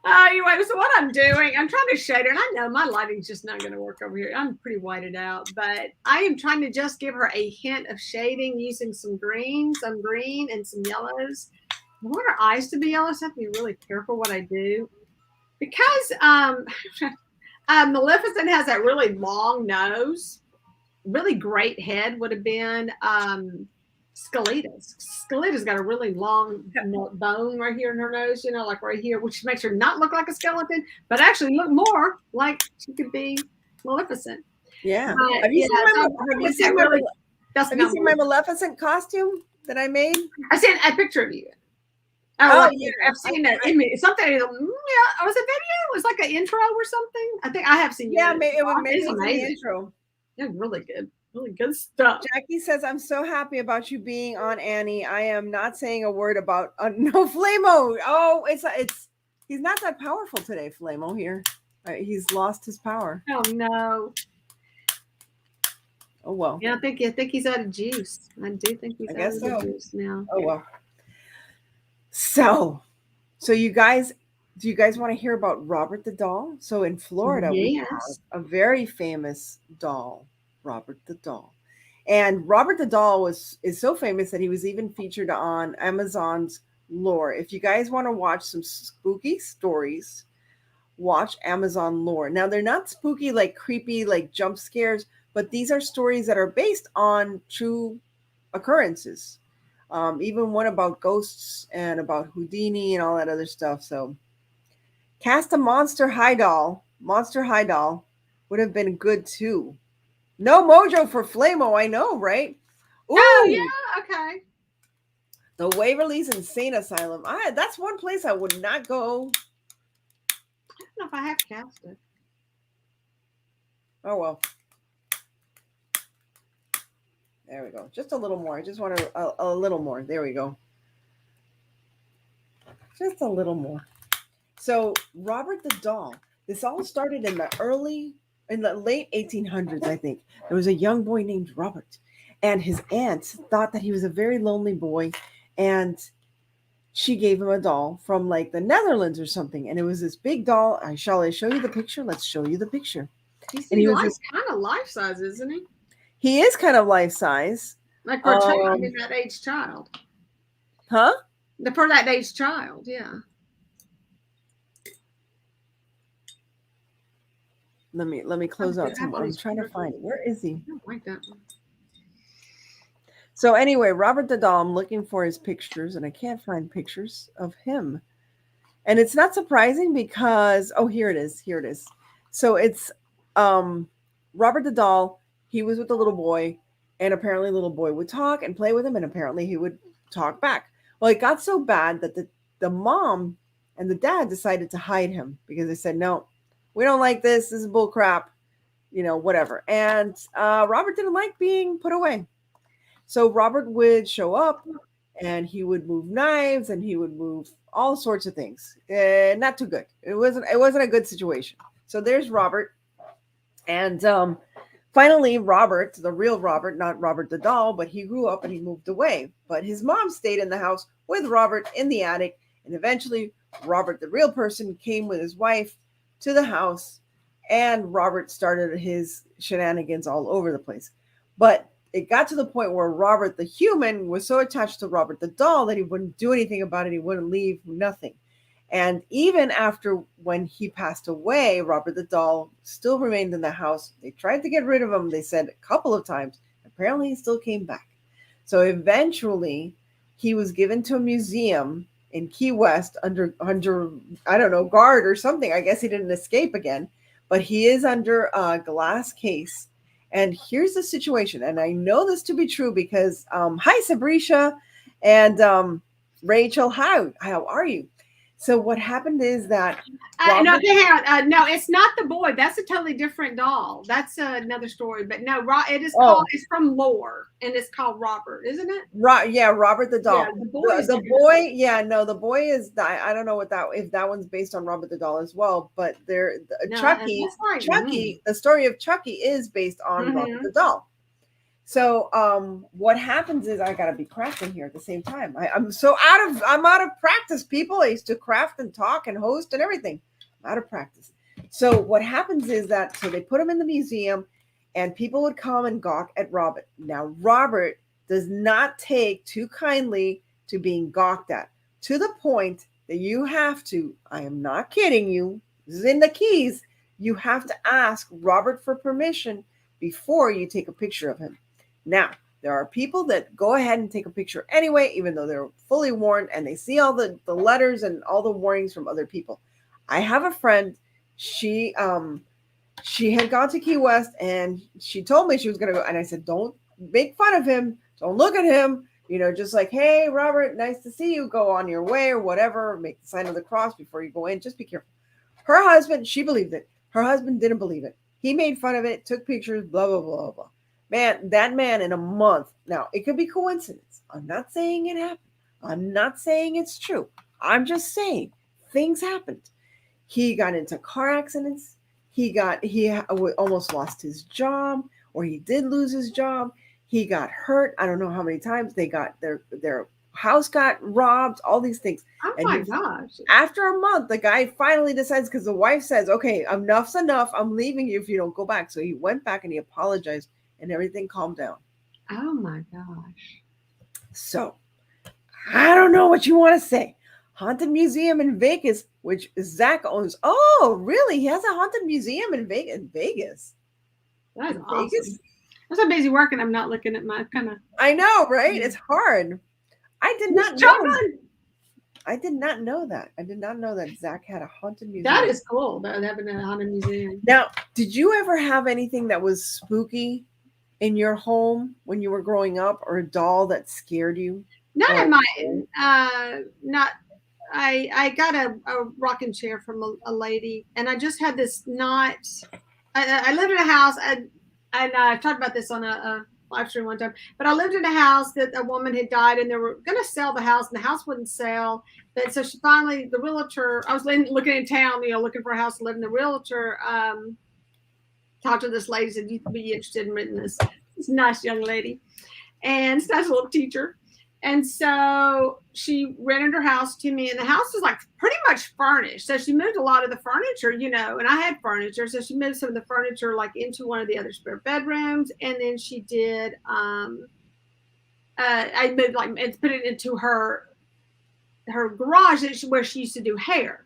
Anyway, so what I'm doing, I'm trying to shade her, and I know my lighting's just not going to work over here. I'm pretty whited out, but I am trying to just give her a hint of shading using some green, and some yellows. I want her eyes to be yellow, so I have to be really careful what I do. Because Maleficent has that really long nose. Really great head would have been Skeleta's. Skeleta's got a really long bone right here in her nose, like right here, which makes her not look like a skeleton, but actually look more like she could be Maleficent. Yeah. Have you seen my Maleficent costume that I made? I sent a picture of you. Oh yeah, I've seen that. Something. Yeah, was a video. It was like an intro or something. I think I have seen. Yeah, it was maybe the intro. Yeah, really good. Really good stuff. Jackie says, I'm so happy about you being on Annie. I am not saying a word about no Flamo. Oh, he's not that powerful today, Flamo here. He's lost his power. Oh no. Oh well. Yeah, I think he's out of juice. I do think he's out of juice now. Oh well. So you guys, do you guys want to hear about Robert the doll? So in Florida, we have a very famous doll, Robert the doll. And Robert the doll is so famous that he was even featured on Amazon's Lore. If you guys want to watch some spooky stories, watch Amazon Lore. Now, they're not spooky, like creepy, like jump scares, but these are stories that are based on true occurrences. Even one about ghosts and about Houdini and all that other stuff. So cast a Monster High doll would have been good too. No mojo for Flamo, I know, right? Ooh. Oh yeah, okay. The Waverly's Insane Asylum. That's one place I would not go. I don't know if I have cast it. Oh well. There we go. Just a little more. I just want a little more. There we go. Just a little more. So Robert the doll. This all started in the late 1800s, I think. There was a young boy named Robert, and his aunt thought that he was a very lonely boy, and she gave him a doll from like the Netherlands or something. And it was this big doll. Shall I show you the picture? Let's show you the picture. He's kind of life size, isn't he? He is kind of life size. Like for that age child. Huh? For that age child, yeah. Let me close out some more. I'm trying to find it. Where is he? I don't like that one. So anyway, Robert the doll, I'm looking for his pictures and I can't find pictures of him. And it's not surprising because, here it is. Here it is. So it's Robert the doll. He was with the little boy, and apparently little boy would talk and play with him, and apparently he would talk back. Well, it got so bad that the mom and the dad decided to hide him because they said, no, we don't like this. This is bull crap, whatever. And Robert didn't like being put away. So Robert would show up, and he would move knives, and he would move all sorts of things. Not too good. It wasn't a good situation. So there's Robert. And finally, Robert, the real Robert, not Robert the doll, but he grew up and he moved away. But his mom stayed in the house with Robert in the attic. And eventually, Robert, the real person, came with his wife to the house. And Robert started his shenanigans all over the place. But it got to the point where Robert, the human, was so attached to Robert the doll that he wouldn't do anything about it. He wouldn't leave, nothing. And even after when he passed away, Robert the doll still remained in the house. They tried to get rid of him, they said a couple of times. Apparently, he still came back. So eventually, he was given to a museum in Key West under I don't know, guard or something. I guess he didn't escape again, but he is under a glass case. And here's the situation, and I know this to be true because hi Sabrisha and Rachel, how are you? So what happened is that No, Robert, hang on. No, it's not the boy. That's a totally different doll. That's another story. But no, it is called. oh, It's from Lore, and it's called Robert, isn't it? Yeah, Robert the Yeah, doll. the boy is The different. boy, yeah, no, the boy is. I don't know what that if that one's based on Robert the doll as well. But No, Chucky, that's like Chucky, the story of Chucky is based on Robert Mhm. the doll. So what happens is I gotta be crafting here at the same time. I'm out of practice, people. I used to craft and talk and host and everything. I'm out of practice. So what happens is that so they put him in the museum and people would come and gawk at Robert. Now Robert does not take too kindly to being gawked at, to the point that you have to, I am not kidding you, this is in the keys, you have to ask Robert for permission before you take a picture of him. Now, there are people that go ahead and take a picture anyway, even though they're fully warned and they see all the letters and all the warnings from other people. I have a friend, she had gone to Key West and she told me she was gonna go. And I said, don't make fun of him, don't look at him, just like, hey, Robert, nice to see you, go on your way or whatever, make the sign of the cross before you go in, just be careful. Her husband, she believed it. Her husband didn't believe it. He made fun of it, took pictures, blah, blah, blah, blah. Man, that man in a month. Now, it could be coincidence. I'm not saying it happened. I'm not saying it's true. I'm just saying things happened. He got into car accidents. He almost lost his job, or he did lose his job. He got hurt. I don't know how many times they got their house got robbed, all these things. Oh And my gosh. after a month, the guy finally decides because the wife says, okay, enough's enough. I'm leaving you if you don't go back. So he went back and he apologized and everything calmed down. Oh my gosh. So I don't know what you want to say. Haunted Museum in Vegas, which Zach owns. Oh, really? He has a haunted museum in Vegas. That's In awesome. Vegas? I'm so busy working. I'm not looking at my kind of. I know, right? It's hard. I did not know. I did not know that. I did not know that Zach had a haunted museum. That is cool. That having a haunted museum. Now, did you ever have anything that was spooky in your home when you were growing up, or a doll that scared you? Not in my. Not. I got a rocking chair from a lady, and I just had this not. I lived in a house, and I talked about this on a live stream one time. But I lived in a house that a woman had died, and they were going to sell the house, and the house wouldn't sell. But so she finally, the realtor. I was looking in town, looking for a house to live in. The realtor talked to this lady, said, "You'd be interested in renting this nice young lady, and it's a nice little teacher." And so she rented her house to me, and the house was like pretty much furnished. So she moved a lot of the furniture, and I had furniture. So she moved some of the furniture like into one of the other spare bedrooms. And then she did, I moved and put it into her garage where she used to do hair.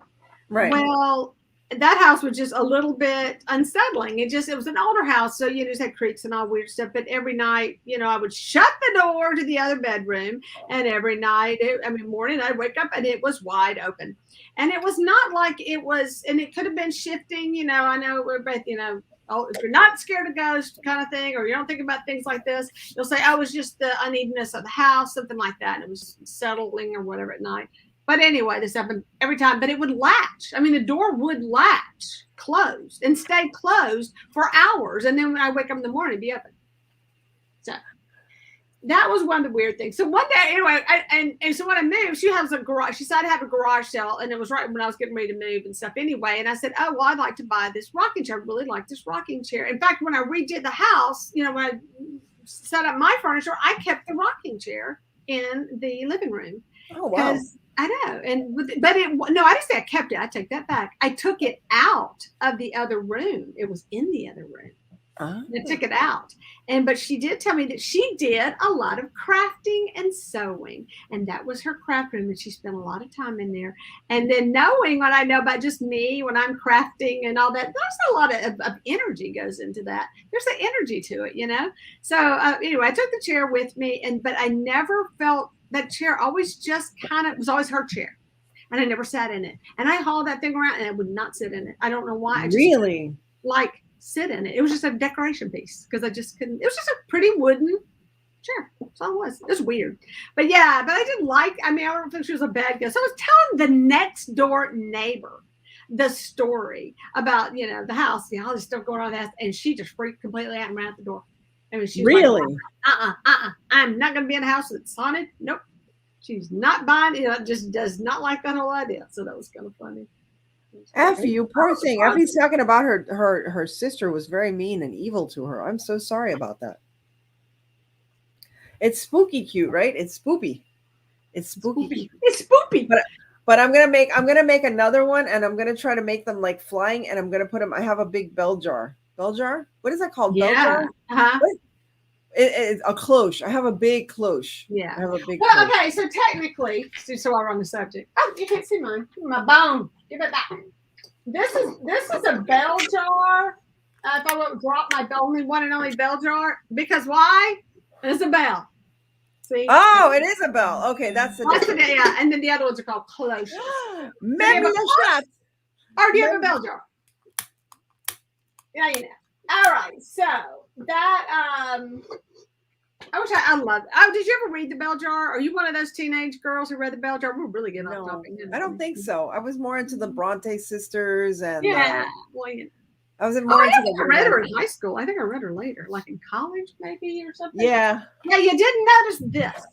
Right. Well, that house was just a little bit unsettling. It was an older house. So, just had creaks and all weird stuff. But every night, I would shut the door to the other bedroom. And every night, morning, I'd wake up and it was wide open. And it was not like it was, and it could have been shifting, I know we're both, oh, if you're not scared of ghosts kind of thing, or you don't think about things like this, you'll say, oh, it was just the unevenness of the house, something like that. And it was settling or whatever at night. But anyway, this happened every time, but it would latch. The door would latch closed and stay closed for hours. And then when I wake up in the morning, it'd be open. So that was one of the weird things. So one day, anyway, and so when I moved, she has a garage. She decided to have a garage sale, and it was right when I was getting ready to move and stuff anyway. And I said, oh, well, I'd like to buy this rocking chair. I really like this rocking chair. In fact, when I redid the house, when I set up my furniture, I kept the rocking chair in the living room. Oh, wow. I know. I didn't say I kept it. I take that back. I took it out of the other room. It was in the other room. Ah. I took it out. But she did tell me that she did a lot of crafting and sewing. And that was her craft room. And she spent a lot of time in there. And then knowing what I know about just me when I'm crafting and all that, there's a lot of energy goes into that. There's an energy to it, you know? So anyway, I took the chair with me, but I never felt that chair always just kind of was always her chair. And I never sat in it. And I hauled that thing around and I would not sit in it. I don't know why. I just Really? like sit in it. It was just a decoration piece because I just couldn't. It was just a pretty wooden chair. That's all it was. It was weird. But yeah, but I didn't like, I mean, I don't think she was a bad guest. So I was telling the next door neighbor the story about, you know, the house, all this stuff going on in the house. And she just freaked completely out and ran out the door. I mean, she's Really? like, I'm not going to be in a house that's haunted. Nope. She's not buying it. You know, just does not like that whole idea. So that was kind of funny. Effie, you poor thing. Effie's talking about her sister was very mean and evil to her. I'm so sorry about that. It's spooky cute, right? It's spoopy. It's spooky. It's spoopy. But I'm gonna make another one, and I'm gonna try to make them like flying, and I'm gonna put them. I have a big bell jar. Bell jar? What is that called? Yeah. Bell jar? Uh-huh. It's a cloche. I have a big cloche. Yeah. I have a big. Well, cloche. okay. So technically, so while we're on the subject, oh, you can't see mine. My bone. Give it back. This is a bell jar. If I won't drop my only one and only bell jar, because why? It's a bell. See? Oh, it is a bell. Okay, that's the difference. Yeah, and then the other ones are called cloches. Maybe a shot. Or do you have a bell jar? Yeah, you know. All right, so that I love. Oh, did you ever read the Bell Jar? Are you one of those teenage girls who read the Bell Jar? We're really getting off topic. I don't think so. I was more into the Bronte sisters and well, yeah. I was more into the. I read her in high school. I think I read her later, like in college, maybe or something. Yeah. Yeah, you didn't notice this.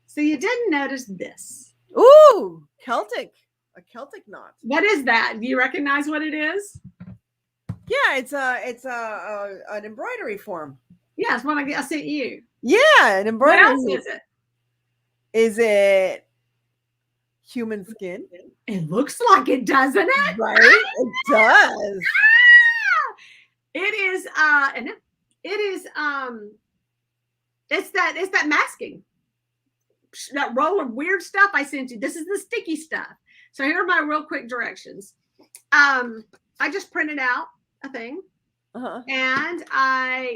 So you didn't notice this. Ooh, a Celtic knot. What is that? Do you recognize what it is? Yeah, it's an embroidery form. Yeah, it's one I sent you. Yeah, an embroidery. What else is it? Is it human skin? It looks like it, doesn't it? Right, it does. It is and it is it's that masking, that roll of weird stuff I sent you. This is the sticky stuff. So here are my real quick directions. I just printed out a thing. And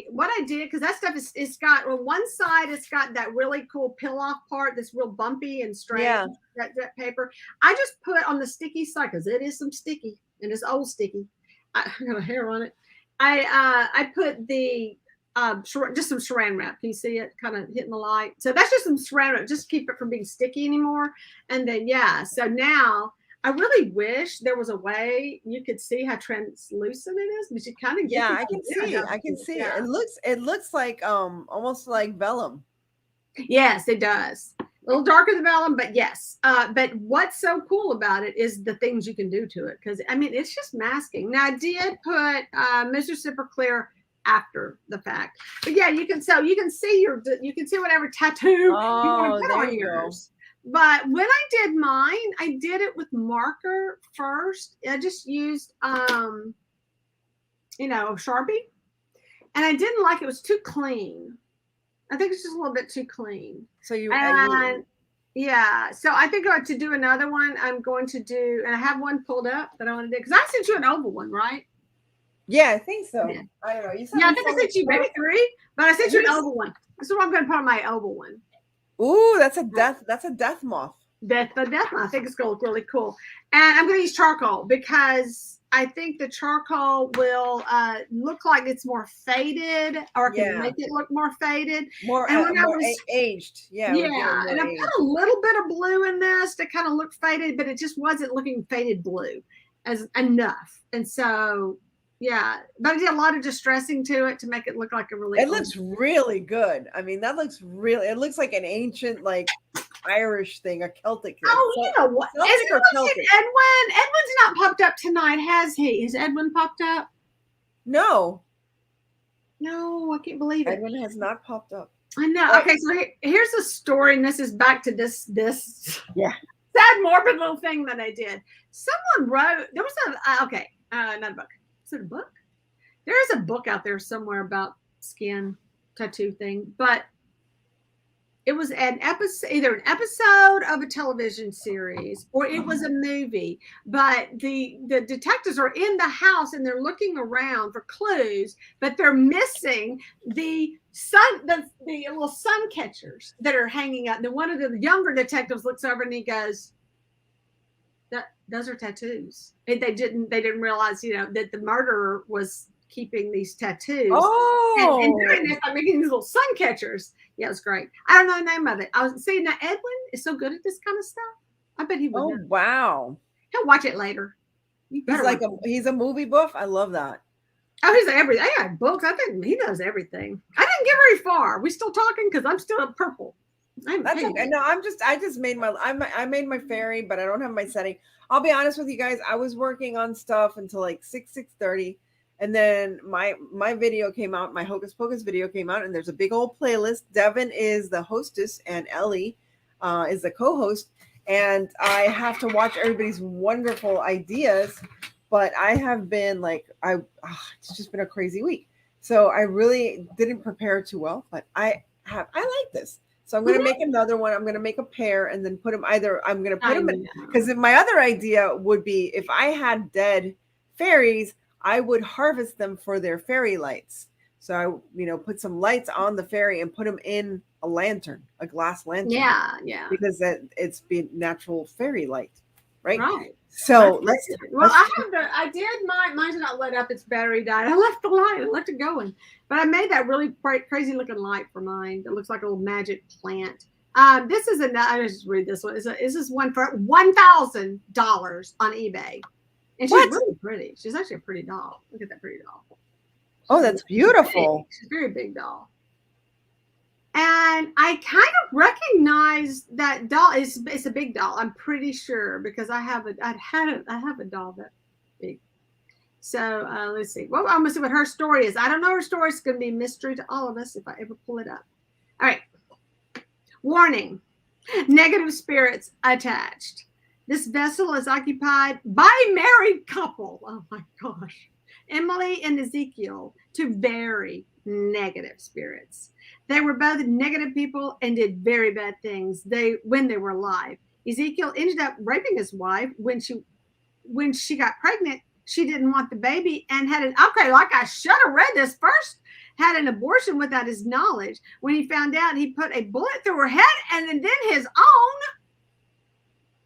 what I did, because that stuff it's got, well, one side it's got that really cool peel off part that's real bumpy and strange. Yeah. That paper I just put on the sticky side because it is some sticky and it's old sticky. I got a hair on it. I put the just some saran wrap. Can you see it kind of hitting the light? So that's just some saran wrap, just to keep it from being sticky anymore. And then so now I really wish there was a way you could see how translucent it is, but you kind of get. Yeah, I can see. I can see it. It looks like almost like vellum. Yes, it does. A little darker than vellum, but yes. But what's so cool about it is the things you can do to it, because I mean it's just masking. Now I did put Mr. Super Clear after the fact, but yeah, you can see whatever tattoo you want to put on yours. But when I did mine, I did it with marker first. I just used, Sharpie. And I didn't like it. It was too clean. I think it's just a little bit too clean. So so I think I have to do another one. I'm going to do, and I have one pulled up that I want to do. Because I sent you an oval one, right? Yeah, I think so. Yeah. I don't know. I think I sent you maybe 3, but I sent you an oval one. This is what I'm going to put on my oval one. Ooh, that's a death moth. Death moth. I think it's going to look really cool. And I'm going to use charcoal because I think the charcoal will look like it's more faded, or can make it look more faded. More aged. Yeah. And I put a little bit of blue in this to kind of look faded, but it just wasn't looking faded blue as enough. And so but I did a lot of distressing to it to make it look like a really. It looks really good. I mean, it looks like an ancient, like Irish thing, a Celtic. Oh, you know what? Celtic or Celtic? Edwin's not popped up tonight, has he? Has Edwin popped up? No, I can't believe it. Edwin has not popped up. I know. Okay, so here's a story, and this is back to this sad, morbid little thing that I did. Someone wrote. There was not a book. Is it a book? There is a book out there somewhere about skin tattoo thing, but it was an episode, either an episode of a television series or it was a movie. But the detectives are in the house and they're looking around for clues, but they're missing the little sun catchers that are hanging out. And then one of the younger detectives looks over and he goes, "Those are tattoos." And they didn't realize, that the murderer was keeping these tattoos. Oh, and doing this by making these little sun catchers. Yeah, it was great. I don't know the name of it. I was saying that Edwin is so good at this kind of stuff. I bet he would. Oh, wow. He'll watch it later. He's a movie buff. I love that. Oh, he's everything. I got books. I think he knows everything. I didn't get very far. We still talking because I'm still at purple. That's okay. No, I just made I made my fairy, but I don't have my setting. I'll be honest with you guys. I was working on stuff until like 6:30. And then my video came out, my Hocus Pocus video came out, and there's a big old playlist. Devin is the hostess, and Ellie is the co-host. And I have to watch everybody's wonderful ideas, but I have been like, it's just been a crazy week. So I really didn't prepare too well, but I like this. So I'm going to make another one. I'm going to make a pair and then put them I'm going to put them in, because my other idea would be if I had dead fairies, I would harvest them for their fairy lights. So I, put some lights on the fairy and put them in a lantern, a glass lantern. Yeah. Because it's been natural fairy light, right? Right. So I did mine's not lit up. Its battery died. I left the light. I left it going. But I made that really crazy looking light for mine. That looks like a little magic plant. This is I just read this one. This is one for $1,000 on eBay. And she's really pretty. She's actually a pretty doll. Look at that pretty doll. Oh, that's beautiful. She's a very big doll. And I kind of recognize that doll. It's a big doll. I'm pretty sure because I have a doll that big. So let's see. Well, I'm gonna see what her story is. I don't know her story. It's gonna be a mystery to all of us if I ever pull it up. All right. Warning: negative spirits attached. This vessel is occupied by a married couple. Oh my gosh. Emily and Ezekiel, two very negative spirits. They were both negative people and did very bad things when they were alive. Ezekiel ended up raping his wife. When she got pregnant, she didn't want the baby and I should have read this first, had an abortion without his knowledge. When he found out, he put a bullet through her head and then his own.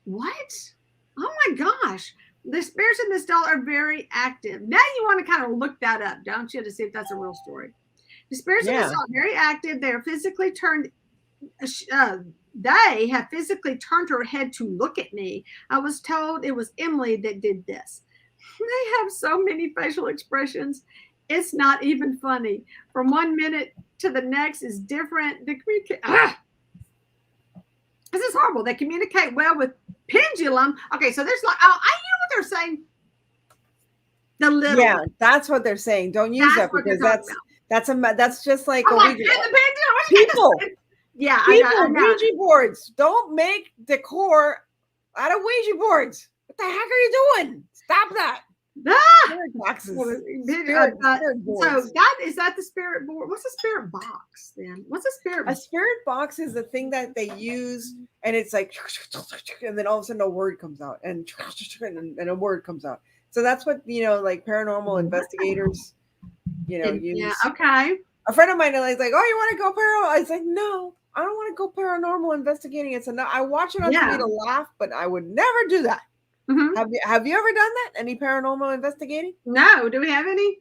What? Oh my gosh. The spirits in this doll are very active. Now you want to kind of look that up, don't you, to see if that's a real story. The spirits in this doll are very active. They are physically turned. They have physically turned her head to look at me. I was told it was Emily that did this. They have so many facial expressions. It's not even funny. From 1 minute to the next is different. This is horrible. They communicate well with pendulum. Okay, so there's I know what they're saying. That's what they're saying. Don't use that because that's just like a Ouija. People. Yeah, people, I know. Ouija boards. Don't make decor out of Ouija boards. What the heck are you doing? Stop that. Spirit boxes. So is that the spirit board? What's a spirit box then? What's a spirit box? A spirit box is the thing that they use, and it's like, and then all of a sudden a word comes out, and a word comes out. So that's what like paranormal investigators, use. Yeah. Okay. A friend of mine is like, "Oh, you want to go paranormal?" I was like, "No, I don't want to go paranormal investigating." It's enough. I watch it on TV to laugh, but I would never do that. Mm-hmm. Have you ever done that? Any paranormal investigating? No. Do we have any?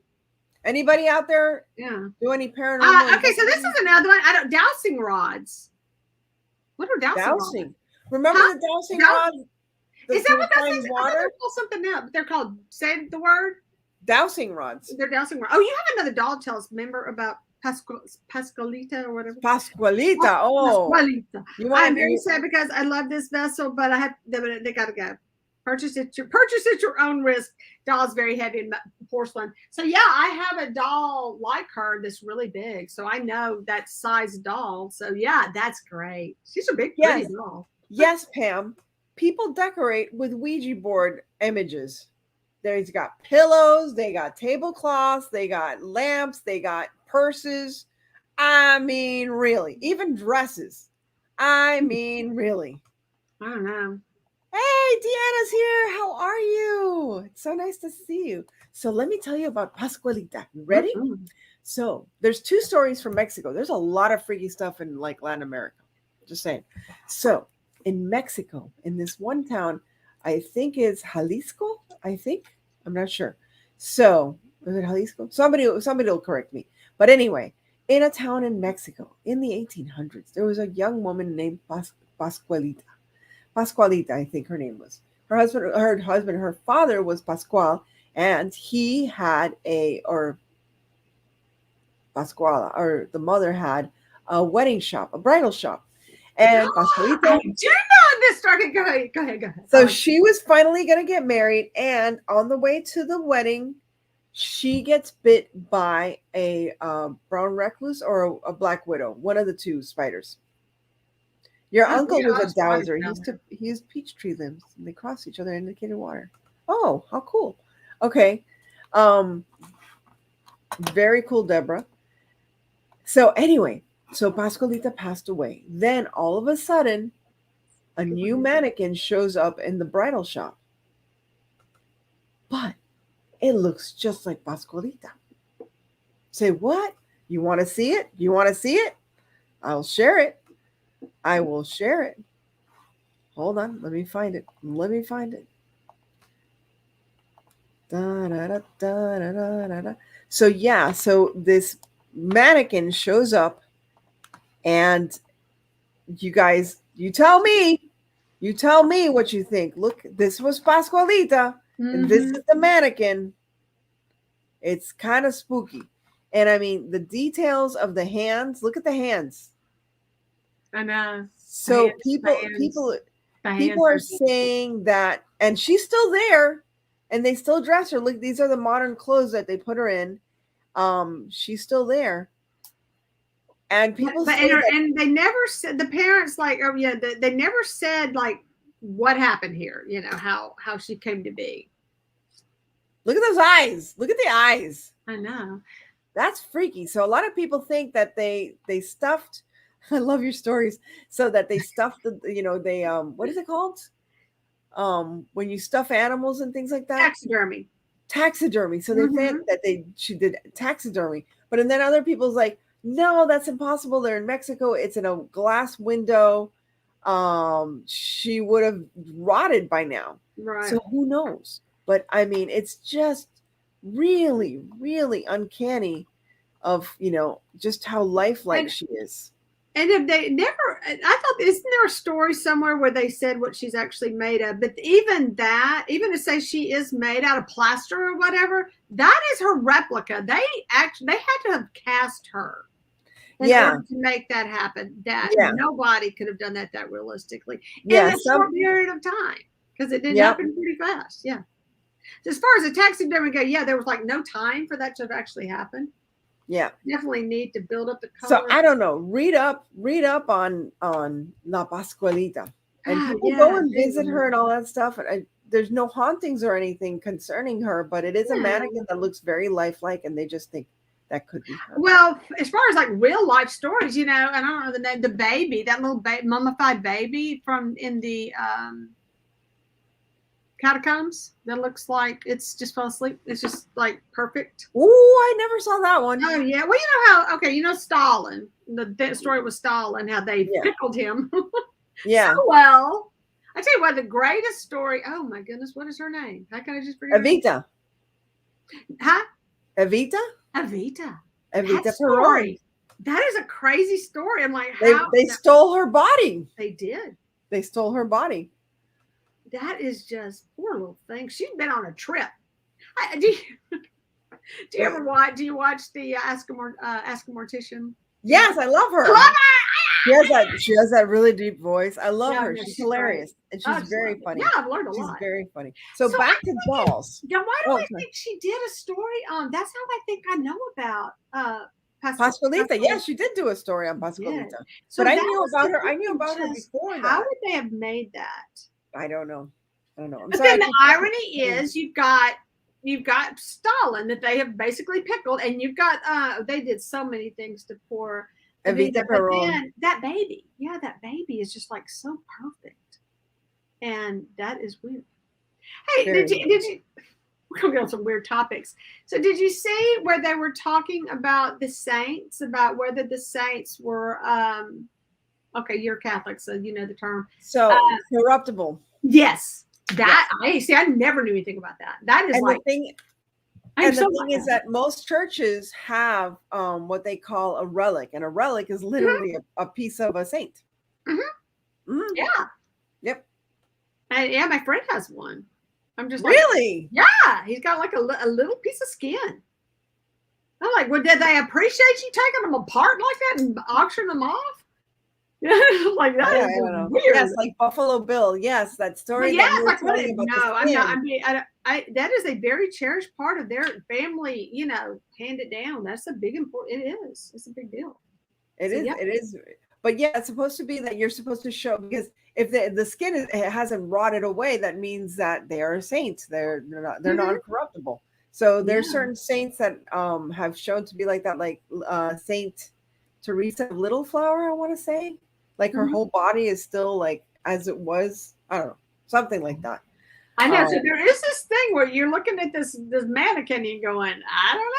Anybody out there? Yeah. Do any paranormal? Okay, so this is another one. Dowsing rods. What are dowsing rods? Remember the dowsing rods? Is that what that is? Water? They're called something else. They're called. Say the word. Dowsing rods. They're dowsing rods. Oh, you have another doll. Tell us. Remember about Pascualita or whatever. Pascualita. Oh. Pascualita. I'm very sad because I love this vessel, but they gotta go. Purchase it your own risk. Doll's very heavy in porcelain. So yeah, I have a doll like her that's really big. So I know that size doll. So yeah, that's great. She's a big pretty doll. Yes, Pam. People decorate with Ouija board images. There's got pillows, they got tablecloths, they got lamps, they got purses. I mean, really, even dresses. I mean, really. I don't know. Hey, Deanna's here. How are you? It's so nice to see you. So let me tell you about Pascualita. You ready? Mm-mm. So there's 2 stories from Mexico. There's a lot of freaky stuff in like Latin America. Just saying. So in Mexico, in this one town, I think it's Jalisco. I'm not sure. So is it Jalisco? Somebody will correct me. But anyway, in a town in Mexico in the 1800s, there was a young woman named Pascualita. Pascualita, I think her name was. Her father was Pascual, and he had Pascuala, or the mother had a wedding shop, a bridal shop. And Pascualita, I do know this story. Go ahead. so she was finally going to get married, and on the way to the wedding, she gets bit by a brown recluse or a black widow, one of the 2 spiders. Your uncle was a dowser. He used peach tree limbs, and they crossed each other in indicated water. Oh, how cool. Okay. Very cool, Deborah. So anyway, so Pascualita passed away. Then all of a sudden, a new mannequin shows up in the bridal shop. But it looks just like Pascualita. Say, what? You want to see it? You want to see it? I'll share it. I will share it. Hold on. Let me find it. Da, da, da, da, da, da, da. So yeah, so this mannequin shows up, and you guys, you tell me what you think. Look, this was Pascualita, and this is the mannequin. It's kind of spooky. And I mean, the details of the hands, look at the hands. I know. So people are saying that, and she's still there, and they still dress her. Look, these are the modern clothes that they put her in. She's still there. And people and they never said, the parents, like, oh yeah, they never said like what happened here, you know, how she came to be. Look at those eyes. Look at the eyes. I know. That's freaky. So a lot of people think that they stuffed, I love your stories. So that they stuffed the, you know, they what is it called? When you stuff animals and things like that? Taxidermy. So they think that she did taxidermy. But and then other people's like, no, that's impossible. They're in Mexico. It's in a glass window. She would have rotted by now. Right. So who knows? But I mean, it's just really, really uncanny of, you know, just how lifelike she is. And if they never, I thought, isn't there a story somewhere where they said what she's actually made of? But even that, even to say she is made out of plaster or whatever, that is her replica. They had to have cast her in order to make that happen. That nobody could have done that realistically in a short period of time, because it did happen pretty fast. Yeah. As far as the taxidermy go, there was like no time for that to have actually happened. Yeah, definitely need to build up the color. So I don't know. Read up on La Pascualita, and people go and visit her and all that stuff. And there's no hauntings or anything concerning her, but it is a mannequin that looks very lifelike, and they just think that could be her. Well, as far as like real life stories, you know, and I don't know the name, the baby, that little mummified baby from in the catacombs that looks like it's just fell asleep. It's just like perfect. Oh, I never saw that one. Oh yeah. Well, you know how, okay, you know Stalin, the story was Stalin, how they pickled him. So well, I tell you what, the greatest story. Oh my goodness, what is her name? How can I just forget? Evita. Huh? Evita That story. That is a crazy story. I'm like, how they stole her body. They did. They stole her body. That is just poor little thing. She's been on a trip. Do you ever watch? Do you watch the Ask a Mortician? Yes, I love her. She has that really deep voice. I love her. She's hilarious, and she's very funny. Yeah, I've learned a lot. She's very funny. So back to dolls. Yeah, why do I think she did a story on? That's how I think I know about Pascualita. Yeah, she did do a story on Pascualita. So but I knew about her. I knew about her before that. How would they have made that? I don't know. But then the irony is, you've got you've got Stalin that they have basically pickled, and you've got they did so many things to poor Evita, but then that baby is just like so perfect, and that is weird. Hey, did you? We're gonna get on some weird topics. So, did you see where they were talking about the saints, about whether the saints were okay? You're Catholic, so you know the term. So corruptible. Yes, that I never knew anything about that. That is the thing is that most churches have what they call a relic, and a relic is literally a piece of a saint. Mm-hmm. Mm-hmm. Yeah. Yep. And yeah, my friend has one. I'm just really, like, yeah, he's got like a little piece of skin. I'm like, well, did they appreciate you taking them apart like that and auctioning them off? Like that is weird. Yes, like Buffalo Bill. Yes, that story. Yeah, like what? No, I'm not. I mean, that is a very cherished part of their family. You know, handed down. That's a big important. It is. It's a big deal. It is. Yeah. It is. But yeah, it's supposed to be that you're supposed to show, because if the skin hasn't rotted away, that means that they are saints. They're non-corruptible. So there's certain saints that have shown to be like that, like Saint Teresa of Little Flower, I want to say. Like her whole body is still like as it was. I don't know, something like that. I know. So there is this thing where you're looking at this mannequin and you're going, I don't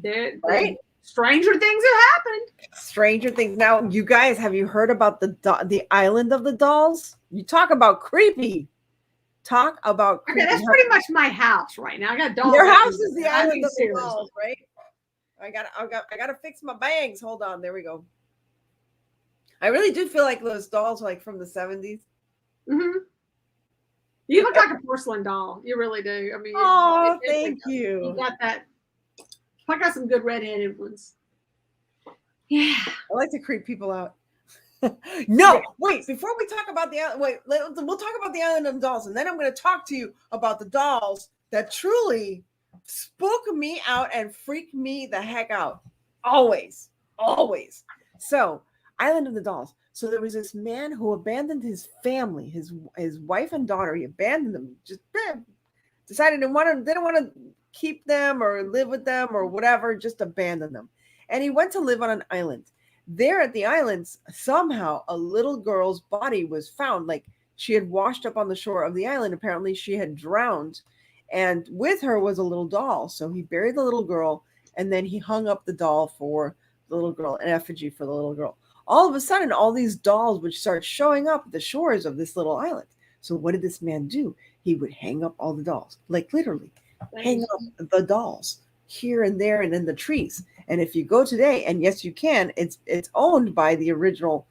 know. Right. Stranger things have happened. Stranger things. Now, you guys, have you heard about the island of the dolls? You talk about creepy. Talk about creepy. Okay, that's pretty much my house right now. I got dolls. Your house is the island of the dolls, right? I gotta fix my bangs. Hold on, there we go. I really do feel like those dolls are like from the 70s. Mm-hmm. You look like a porcelain doll. You really do. I mean, thank you. You got that. I got some good red-headed ones. Yeah. I like to creep people out. No, wait, before we talk about the island, we'll talk about the island of dolls, and then I'm going to talk to you about the dolls that truly spook me out and freak me the heck out. Always. So, Island of the Dolls. So there was this man who abandoned his family, his wife and daughter. He abandoned them, just decided didn't want to keep them or live with them or whatever, just abandon them. And he went to live on an island. There at the islands, somehow a little girl's body was found. Like she had washed up on the shore of the island. Apparently she had drowned, and with her was a little doll. So he buried the little girl, and then he hung up the doll for the little girl, an effigy for the little girl. All of a sudden, all these dolls would start showing up at the shores of this little island. So what did this man do? He would hang up all the dolls, like literally hang up the dolls here and there and in the trees. And if you go today, and yes, you can, it's owned by the original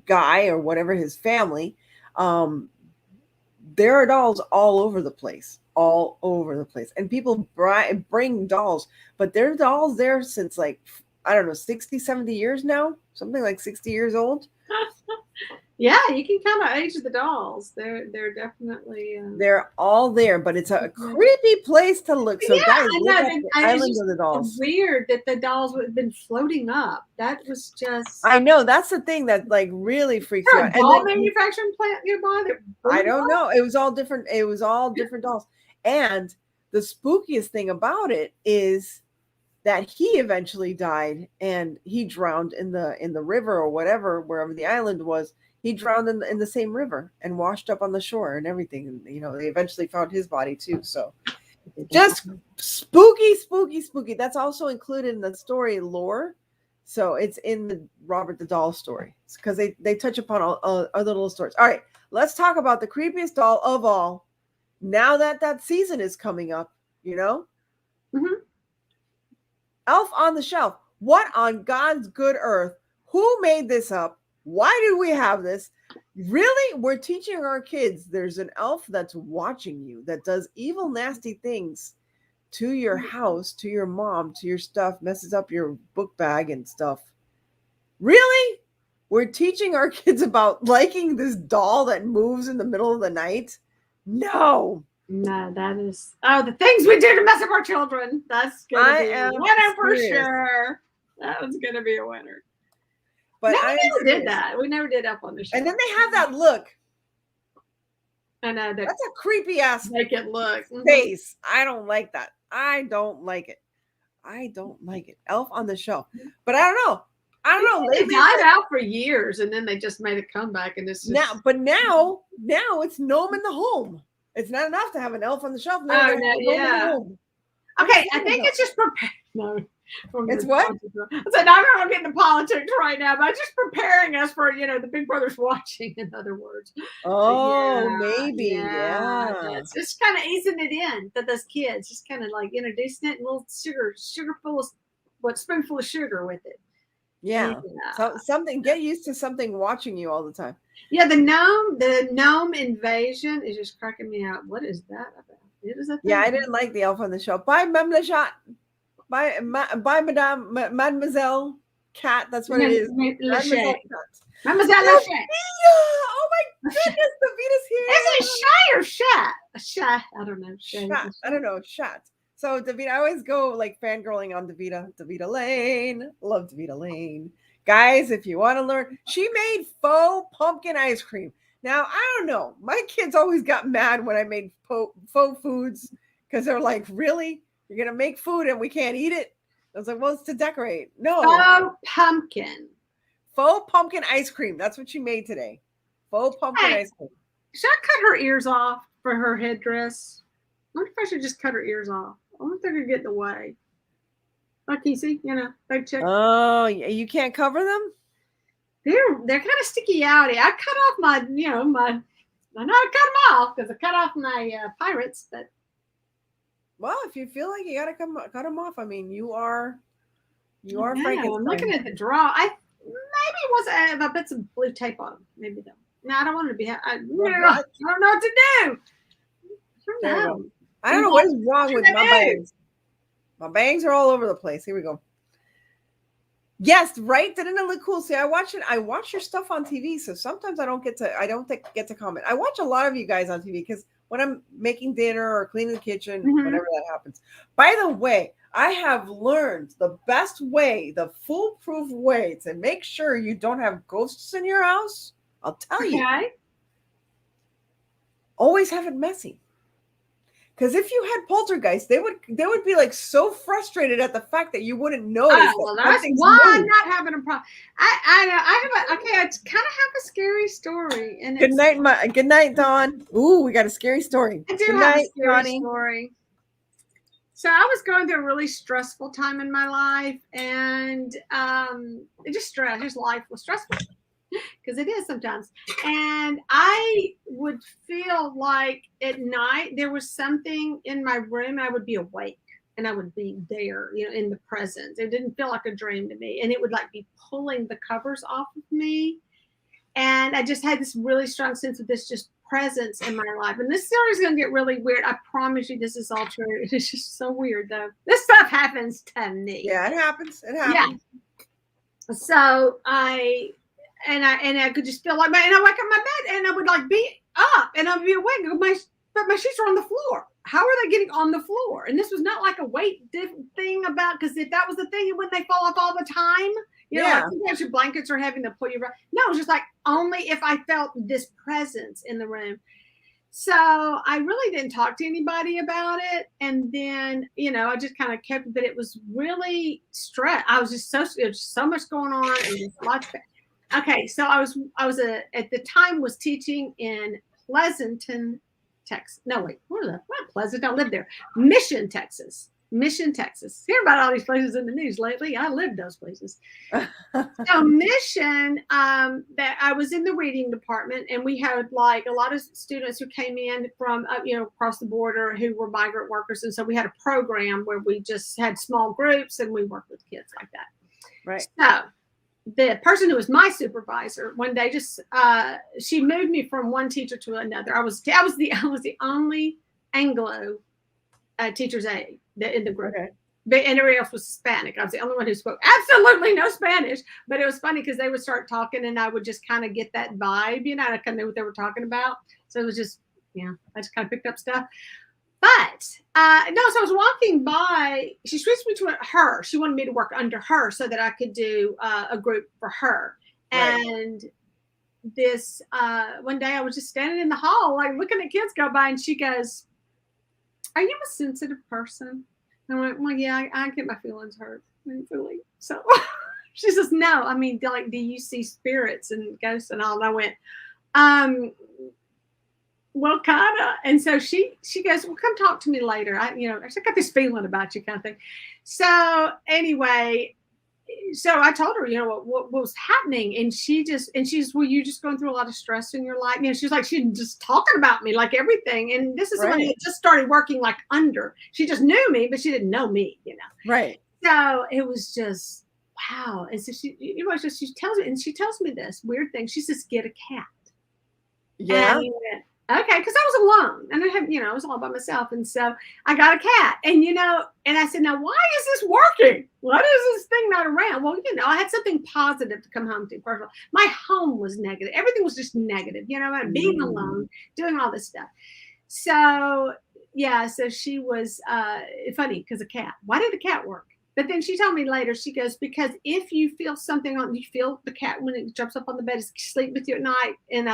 guy or whatever, his family. There are dolls all over the place. And people bring dolls, but there are dolls there since like, I don't know, 60, 70 years now, something like 60 years old. Yeah, you can kind of age the dolls. They're definitely they're all there, but it's a creepy place to look. So guys, look at the Island of the Dolls. It's weird that the dolls would have been floating up. That was just. I know, that's the thing that like really freaks you out. A doll manufacturing plant nearby. I don't know. It was all different. It was all different dolls. And the spookiest thing about it is that he eventually died, and he drowned in the river or whatever, wherever the island was. He drowned in the same river and washed up on the shore and everything. And, you know, they eventually found his body too. So just spooky. That's also included in the story lore. So it's in the Robert the Doll story because they touch upon all other little stories. All right, let's talk about the creepiest doll of all. Now that season is coming up, you know? Mm-hmm. Elf on the Shelf. What on God's good earth? Who made this up? Why do we have this? Really? We're teaching our kids there's an elf that's watching you, that does evil, nasty things to your house, to your mom, to your stuff, messes up your book bag and stuff. Really? We're teaching our kids about liking this doll that moves in the middle of the night? No, that is the things we do to mess up our children. That's gonna be a winner for sure. That was gonna be a winner. But we never did that. We never did Up on the Shelf. And then they have that look. I know that That's a creepy ass make it look. face. I don't like that. I don't like it. Elf on the Shelf. But I don't know. They Lately, died out for years, and then they just made a comeback, and it's just now it's Gnome in the Home. It's not enough to have an Elf on the Shelf. Now Oh, they no, have a Gnome in yeah. the Home. okay. I think it's just no. It's what? I said I'm not getting into politics right now, but just preparing us for the Big Brother's watching. In other words, Oh, yeah, maybe, yeah. It's just kind of easing it in to those kids, just kind of like introducing it, and a little sugar full of spoonful of sugar with it. Yeah. So something, get used to something watching you all the time. Yeah, the gnome invasion is just cracking me out. What is that about? It is a thing. Yeah, I didn't like the Elf on the Shelf. Bye, Maleficent. Bye, Mademoiselle Cat. That's what it is. Mademoiselle Mademoiselle Lachey. Oh my goodness, Davita's here. Is it shy or shat? A shat. I don't know. Shat. I don't know. Shat. So Davita, I always go like fangirling on Davita. Davita Lane. Love Davita Lane. Guys, if you want to learn, she made faux pumpkin ice cream. Now, I don't know. My kids always got mad when I made faux foods because they're like, really? You're going to make food and we can't eat it? I was like, well, it's to decorate. No. Faux pumpkin. Faux pumpkin ice cream. That's what she made today. Faux pumpkin ice cream. Should I cut her ears off for her headdress? I wonder if I should just cut her ears off. I wonder if they're going to get in the way. Like, you see, big chick. Oh, you can't cover them? They're kind of sticky outy. I cut off my, I know I cut them off because I cut off my pirates, but. Well, if you feel like you got to cut them off, I mean, you are Frankenstein. I'm looking at the draw. I put some blue tape on them. Maybe though. No, I don't want to be. I don't know what to do. I don't know what is wrong with my bangs. My bangs are all over the place. Here we go. Yes, right. Didn't it look cool? See, I watch your stuff on TV, so sometimes I don't get to comment. I watch a lot of you guys on TV because when I'm making dinner or cleaning the kitchen, whenever that happens. By the way, I have learned the best way, the foolproof way to make sure you don't have ghosts in your house. I'll tell you. Always have it messy. Because if you had poltergeists, they would be like so frustrated at the fact that you wouldn't notice. Oh, well, that's why I'm not having a problem. I kind of have a scary story. And good night, Dawn. Ooh, we got a scary story. I do have a scary story. So I was going through a really stressful time in my life, and life was stressful. Because it is sometimes. And I would feel like at night there was something in my room. I would be awake and I would be there, in the presence. It didn't feel like a dream to me. And it would like be pulling the covers off of me. And I just had this really strong sense of this just presence in my life. And this story is going to get really weird. I promise you this is all true. It's just so weird though. This stuff happens to me. Yeah, it happens. It happens. Yeah. So I could just feel like and I wake up in my bed and I would like be up and I'd be awake. But my sheets are on the floor. How are they getting on the floor? And this was not like a weight thing because if that was the thing, wouldn't they fall off all the time? Like sometimes your blankets are heavy and they'll pull you around. No, it was just like only if I felt this presence in the room. So I really didn't talk to anybody about it. And then, I just kind of kept it, but it was really stress. I was just so much going on and just lots of. Okay, so I was at the time was teaching in Pleasanton, Texas. No, wait, what Pleasant? I lived there. Mission, Texas. Hear about all these places in the news lately. I lived those places. So Mission, that I was in the reading department, and we had like a lot of students who came in from across the border who were migrant workers, and so we had a program where we just had small groups and we worked with kids like that. Right. So the person who was my supervisor one day she moved me from one teacher to another. I was the only Anglo teacher's aide in the group. Okay. But everybody else was Hispanic. I was the only one who spoke absolutely no Spanish. But it was funny because they would start talking and I would just kind of get that vibe, I kind of knew what they were talking about. So it was just, I just kind of picked up stuff. But so I was walking by. She switched me to her. She wanted me to work under her so that I could do a group for her. Right. And this one day I was just standing in the hall, like looking at kids go by, and she goes, "Are you a sensitive person?" And I went, "Well, yeah, I get my feelings hurt easily." So she says, "No, I mean, like, do you see spirits and ghosts and all?" And I went, well, kinda. And so she goes, "Well, come talk to me later. I got this feeling about you," kind of thing. So anyway, so I told her, what was happening, and she's, "Well, you just going through a lot of stress in your life." She's like, she's just talking about me like everything. And this is somebody that just started working like under. She just knew me, but she didn't know me. Right. So it was just wow. And so she tells me this weird thing. She says, "Get a cat." Yeah. And okay, because I was alone and I was all by myself. And so I got a cat. And and I said, "Now, why is this working? Why is this thing not around?" Well, I had something positive to come home to. First of all, my home was negative. Everything was just negative, being alone, doing all this stuff. So yeah, so she was funny because a cat. Why did the cat work? But then she told me later, she goes, "Because if you feel something you feel the cat when it jumps up on the bed, is sleep with you at night." And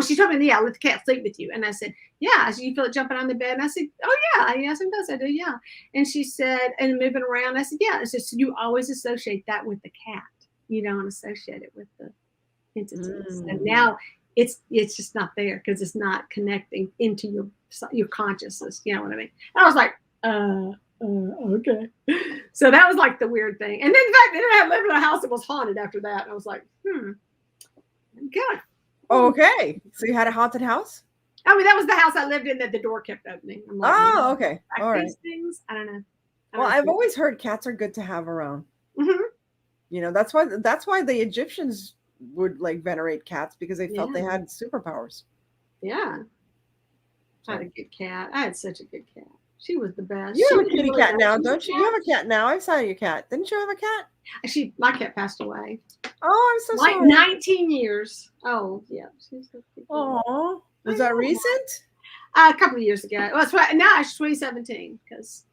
she told me, "Yeah, let the cat sleep with you." And I said, "Yeah." So you feel it jumping on the bed? And I said, "Oh yeah, yes, sometimes I do, yeah." And she said, "And moving around?" I said, "Yeah." It's just you always associate that with the cat. You don't associate it with the entities. And now it's just not there because it's not connecting into your consciousness. You know what I mean? And I was like, okay. So that was like the weird thing. And then in fact, I lived in a house that was haunted after that. And I was like, good. Okay. So you had a haunted house? I mean, that was the house I lived in that the door kept opening. I'm like, okay. All right. These things, I don't know. Well, I've always heard cats are good to have around. Mm-hmm. That's why the Egyptians would like venerate cats because they felt they had superpowers. Yeah. I had a good cat. I had such a good cat. She was the best. You have a kitty cat now, don't you? You have a cat now. I saw your cat. Didn't you have a cat? My cat passed away. Oh, I'm so sorry. 19 years. Oh, yeah. Oh, was that recent? A couple of years ago. Well, it's 2017 because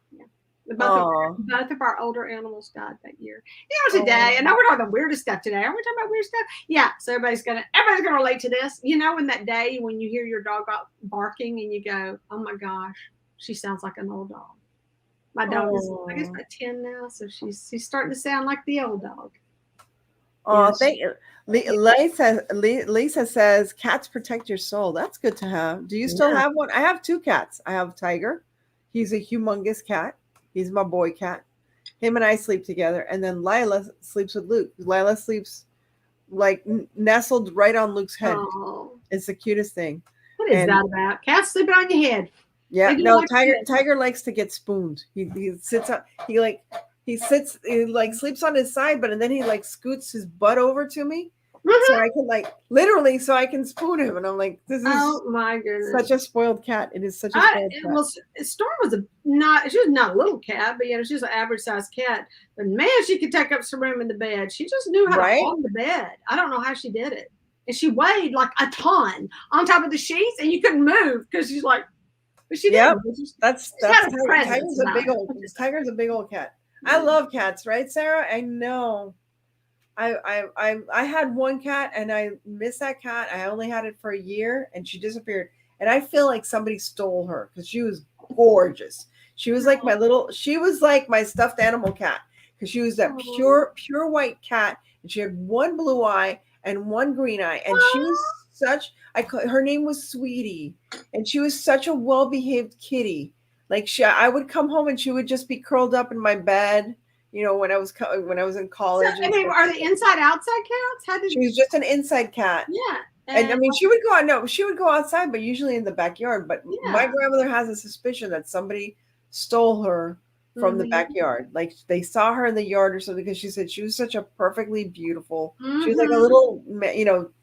both of our older animals died that year. It was a day, and now we're talking the weirdest stuff today. Are we talking about weird stuff? Yeah. So everybody's gonna relate to this. When that day when you hear your dog out barking and you go, "Oh my gosh, she sounds like an old dog." My dog is, I guess, about 10 now, so she's starting to sound like the old dog. Oh, thank you. Lisa says cats protect your soul. That's good to have. Do you still have one? I have 2 cats. I have Tiger. He's a humongous cat. He's my boy cat. Him and I sleep together. And then Lila sleeps with Luke. Lila sleeps like nestled right on Luke's head. Oh. It's the cutest thing. What is that about? Cats sleep on your head. Yeah, no, Tiger likes to get spooned. He sits up. He sleeps on his side, but then he like scoots his butt over to me. So I can literally I can spoon him. And I'm like, this is my goodness, such a spoiled cat. It is such a spoiled cat. Well, Storm was she was not a little cat, but she's an average sized cat. But man, she could take up some room in the bed. She just knew how to hold the bed. I don't know how she did it. And she weighed like a ton on top of the sheets, and you couldn't move because she's like, but she did. That's Tiger's a big old cat. I love cats, right, Sarah? I know. I had one cat and I missed that cat. I only had it for a year and she disappeared. And I feel like somebody stole her because she was gorgeous. She was like my stuffed animal cat because she was that pure white cat and she had one blue eye and one green eye. And she was her name was Sweetie and she was such a well-behaved kitty. Like I would come home and she would just be curled up in my bed. When I was in college. So, are they inside outside cats? She was just an inside cat. Yeah. And I mean, she would go outside, but usually in the backyard. But my grandmother has a suspicion that somebody stole her from the backyard. Like they saw her in the yard or something because she said she was such a perfectly beautiful. She was like a little,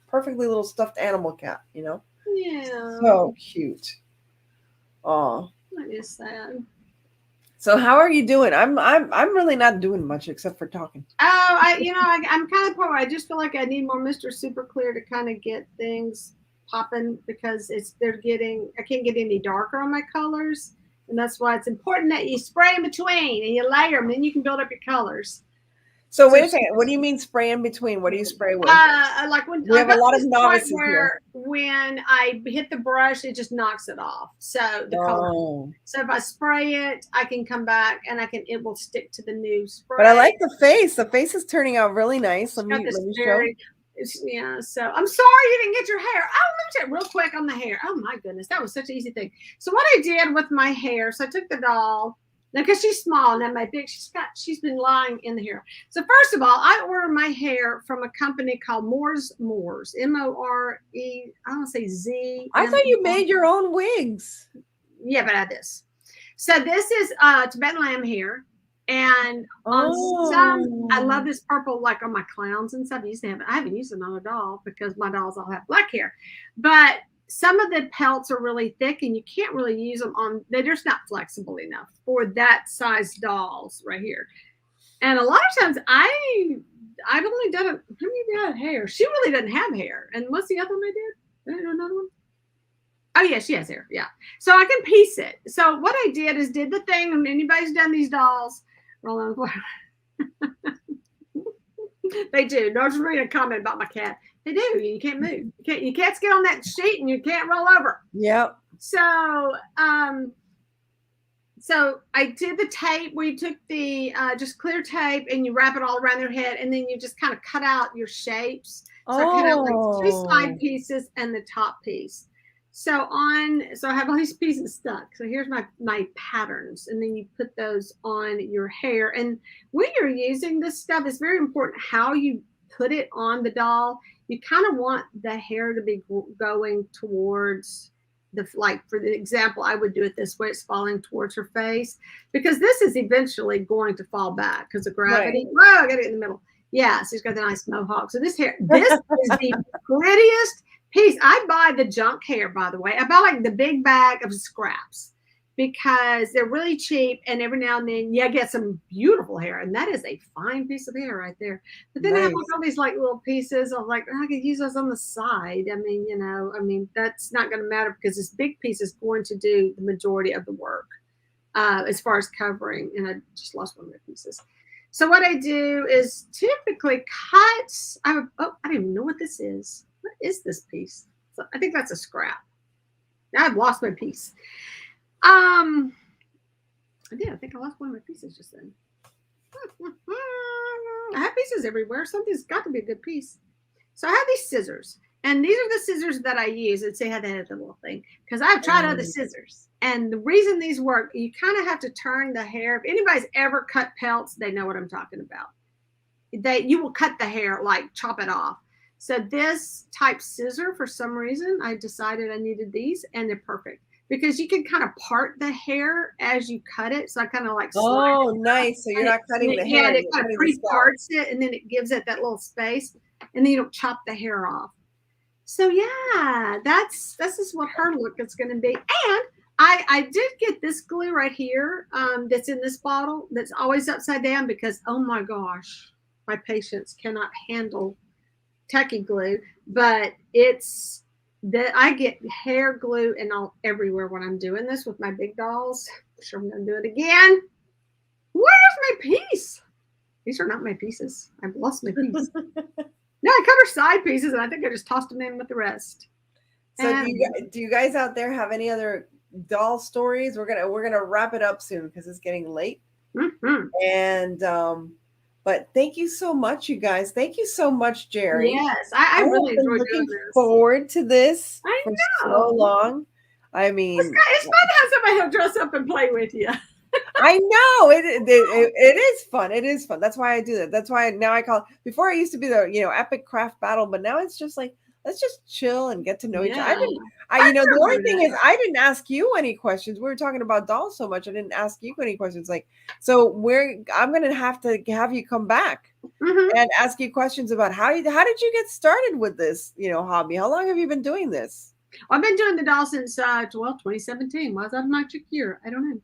perfectly little stuffed animal cat. Yeah. So cute. Oh. That is sad. So how are you doing? I'm really not doing much except for talking. Oh, I'm kind of poor. I just feel like I need more Mr. Super Clear to kind of get things popping because I can't get any darker on my colors, and that's why it's important that you spray in between and you layer them, and you can build up your colors. So wait a second. What do you mean spray in between? What do you spray with? Like when We have a lot of novices here. When I hit the brush, it just knocks it off. So the color. So if I spray it, I can come back and it will stick to the new spray. But I like the face. The face is turning out really nice. Let me show. Yeah, so I'm sorry you didn't get your hair. Oh, let me check real quick on the hair. Oh my goodness, that was such an easy thing. So what I did with my hair, so I took the doll. Now, because she's small and my big, she's been lying in the hair. So first of all, I order my hair from a company called Moore, M-O-R-E. I don't say Z. I thought you made your own wigs. Yeah, but I this. So this is Tibetan lamb hair, and on some, I love this purple, like on my clowns and stuff. I haven't used it on a doll because my dolls all have black hair, but some of the pelts are really thick and you can't really use them on, they're just not flexible enough for that size dolls right here. And a lot of times I've only done it, how many got hair? She really doesn't have hair. And what's the other one I did? Did I do another one? Oh yeah, she has hair, yeah. So I can piece it. So what I did is did the thing, and anybody's done these dolls, roll on the floor. They do. No, just reading a comment about my cat. They do. You can't move. You can't get on that sheet and you can't roll over. Yep. So, so I did the tape. We took the just clear tape and you wrap it all around their head, and then you just kind of cut out your shapes. So I cut out like 2 side pieces and the top piece. So I have all these pieces stuck. So here's my patterns, and then you put those on your hair. And when you're using this stuff, it's very important how you put it on the doll. You kind of want the hair to be going towards like for the example, I would do it this way. It's falling towards her face, because this is eventually going to fall back because of gravity. Right. Whoa, I got it in the middle. Yeah, so she's got the nice mohawk. So this is the prettiest piece. I buy the junk hair, by the way. I buy like the big bag of scraps because they're really cheap, and every now and then you get some beautiful hair, and that is a fine piece of hair right there. But then I have all these like little pieces of like, I could use those on the side. I mean, that's not going to matter because this big piece is going to do the majority of the work as far as covering. And I just lost one of my pieces. So what I do is typically cut. I don't even know what this is. What is this piece? So I think that's a scrap. Now I've lost my piece. I think I lost one of my pieces just then. I have pieces everywhere. Something's got to be a good piece. So I have these scissors, and these are the scissors that I use. And see how they have the little thing, because I've tried other scissors, and the reason these work, you kind of have to turn the hair. If anybody's ever cut pelts, they know what I'm talking about. You will cut the hair, like chop it off. So this type scissor, for some reason, I decided I needed these, and they're perfect. Because you can kind of part the hair as you cut it. So I kind of like slide it nice. So you're not cutting the hair. Yeah, it kind of pre-parts it, and then it gives it that little space, and then you don't chop the hair off. So yeah, this is what her look is going to be. And I did get this glue right here that's in this bottle that's always upside down because, oh my gosh, my patients cannot handle tacky glue, but it's that I get hair glue and all everywhere when I'm doing this with my big dolls. I'm sure I'm going to do it again. Where's my piece? These are not my pieces. I've lost my piece. No, I cut her side pieces, and I think I just tossed them in with the rest. So do you guys out there have any other doll stories? We're gonna wrap it up soon because it's getting late. Mm-hmm. And but thank you so much, you guys. Thank you so much, Jerry. Yes, I really enjoyed doing this. Forward to this I for know. so long. I mean, it's fun to have somebody who'll dress up and play with you. I know it is fun. It is fun. That's why I do that. That's why now I call it. Before I used to be the epic craft battle, but now it's just like let's just chill and get to know each other. The only thing is I didn't ask you any questions. We were talking about dolls so much. I didn't ask you any questions. Like, so I'm gonna have to have you come back and ask you questions about how did you get started with this, hobby? How long have you been doing this? Well, I've been doing the doll since 2017. Was that a magic year? I don't know.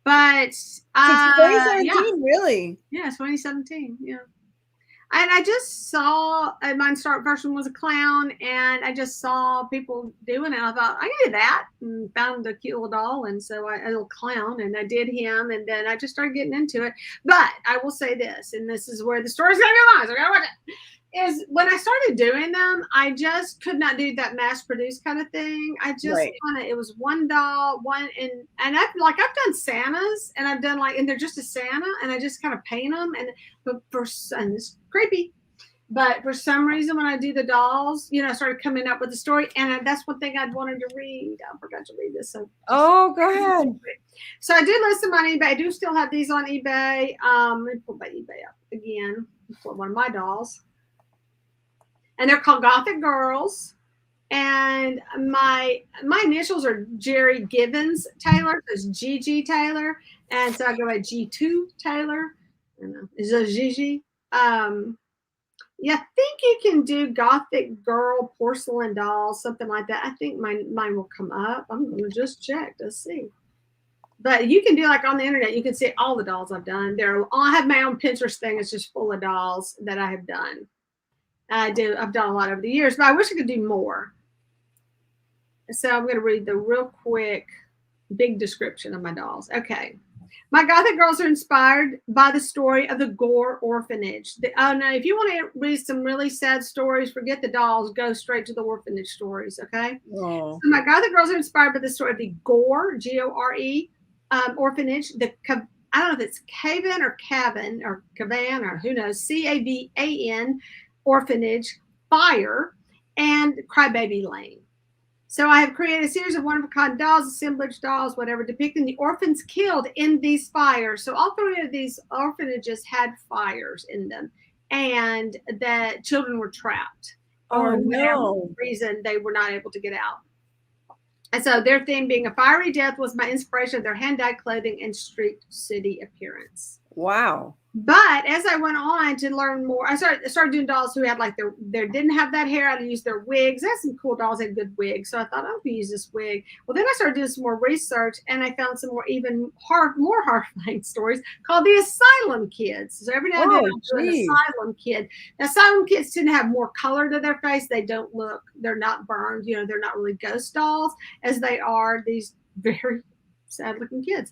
But since 2017, really? Yeah, 2017. Yeah. And I just saw mine start first one was a clown, and I just saw people doing it. I thought I can do that, and found a cute little doll, and so a little clown, and I did him, and then I just started getting into it. But I will say this, and this is where the story's gonna go on. So I gotta watch it. Is when I started doing them, I just could not do that mass produced kind of thing. I just kind of, it was one doll, and I've done Santas, and I've done and they're just a Santa, and I just kind of paint them, and it's creepy. But for some reason, when I do the dolls, I started coming up with a story, and that's one thing I'd wanted to read. I forgot to read this. So go ahead. So I did list them on eBay. I do still have these on eBay. Let me pull my eBay up again. Pull one of my dolls. And they're called Gothic Girls. And my initials are Jerry Gibbons Taylor. It's GG Taylor. And so I go by G2 Taylor. I don't know. Is it Gigi? Yeah, I think you can do Gothic Girl porcelain dolls, something like that. I think mine will come up. I'm going to just check to see. But you can do on the internet, you can see all the dolls I've done. I have my own Pinterest thing. It's just full of dolls that I have done. I've done a lot over the years, but I wish I could do more. So I'm going to read the real quick, big description of my dolls. Okay. My Gothic girls are inspired by the story of the Gore Orphanage. Now, if you want to read some really sad stories, forget the dolls, go straight to the orphanage stories, okay? Oh. So my Gothic girls are inspired by the story of the Gore, G-O-R-E, orphanage. I don't know if it's Cavan or who knows, C-A-V-A-N, orphanage, fire, and Crybaby Lane. So I have created a series of one-of-a-kind dolls, assemblage dolls, whatever, depicting the orphans killed in these fires. So all three of these orphanages had fires in them, and that children were trapped. For whatever reason, they were not able to get out. And so their theme being a fiery death was my inspiration of their hand-dyed clothing and street city appearance. Wow. But as I went on to learn more, I started doing dolls who had they didn't have that hair. I used their wigs. I had some cool dolls that had good wigs. So I thought, I could use this wig. Well, then I started doing some more research, and I found some more more horrifying stories called the Asylum Kids. So every now and then I'm doing an Asylum Kid. Now, Asylum Kids tend to have more color to their face. They're not burned. They're not really ghost dolls as they are these very sad looking kids.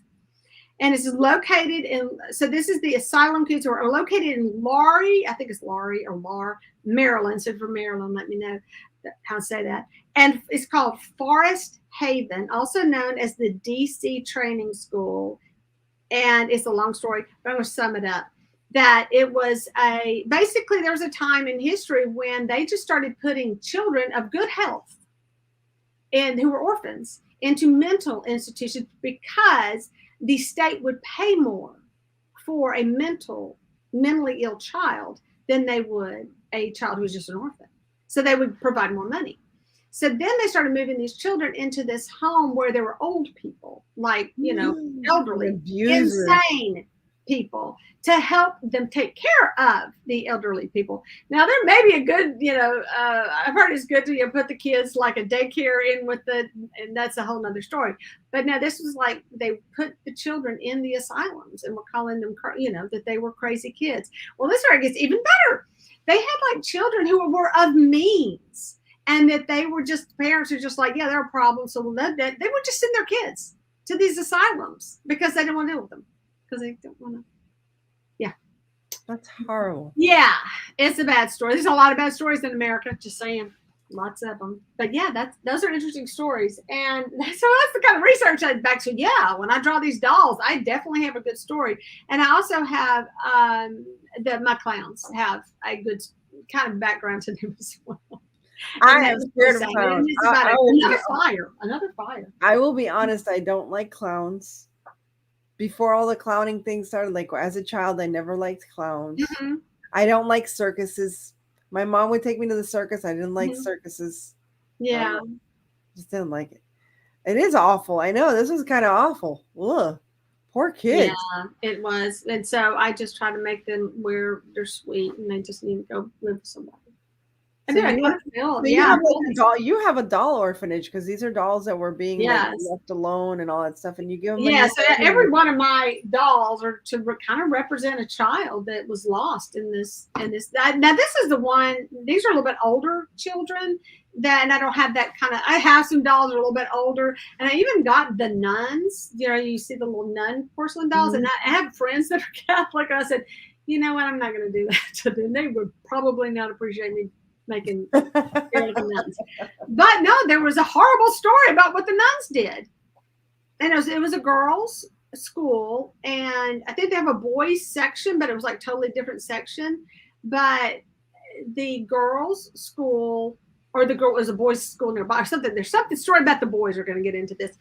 And it's located so this is the Asylum Kids who are located in Laurie, I think it's Laurie or Lar, Maryland. So for Maryland, let me know how to say that. And it's called Forest Haven, also known as the DC Training School. And it's a long story, but I'm going to sum it up. That it was basically there was a time in history when they just started putting children of good health and who were orphans into mental institutions because the state would pay more for a mentally ill child than they would a child who was just an orphan. So they would provide more money. So then they started moving these children into this home where there were old people, elderly, insane people, to help them take care of the elderly people. Now, there may be a good, I've heard it's good to put the kids like a daycare in and that's a whole nother story. But now this was they put the children in the asylums and were calling them, that they were crazy kids. Well, this where it gets even better. They had children who were of means, and that they were just parents who just yeah, they're a problem. So they would just send their kids to these asylums because they didn't want to deal with them. Because they don't want to. Yeah. That's horrible. Yeah. It's a bad story. There's a lot of bad stories in America. Just saying. Lots of them. But yeah, those are interesting stories. And so that's the kind of research I back to. Yeah. When I draw these dolls, I definitely have a good story. And I also have my clowns have a good kind of background to them as well. I am scared of clowns. It's about another fire. I will be honest, I don't like clowns. Before all the clowning things started, as a child, I never liked clowns. Mm-hmm. I don't like circuses. My mom would take me to the circus. I didn't like circuses. Yeah. Just didn't like it. It is awful. I know. This was kind of awful. Ugh. Poor kids. Yeah, it was. And so I just try to make them where they're sweet and they just need to go live with somebody. I do. I go to Phil. So Yeah. you have a doll orphanage because these are dolls that were being like, Yes. left alone and all that stuff, and you give them. Yeah. So every one of my dolls are to kind of represent a child that was lost in this. Now this is the one. These are a little bit older children. And I don't have that kind of. I have some dolls that are a little bit older, and I even got the nuns. You know, you see the little nun porcelain dolls, and I have friends that are Catholic. And I said, you know what, I'm not going to do that to them. They would probably not appreciate me making the nuns. But no, there was a horrible story about what the nuns did, and it was a girls' school, and I think they have a boys' section, but it was like totally different section. But the girls' school. Or the girl was a boys' school nearby or something. There's something story about the boys. Are going to get into this,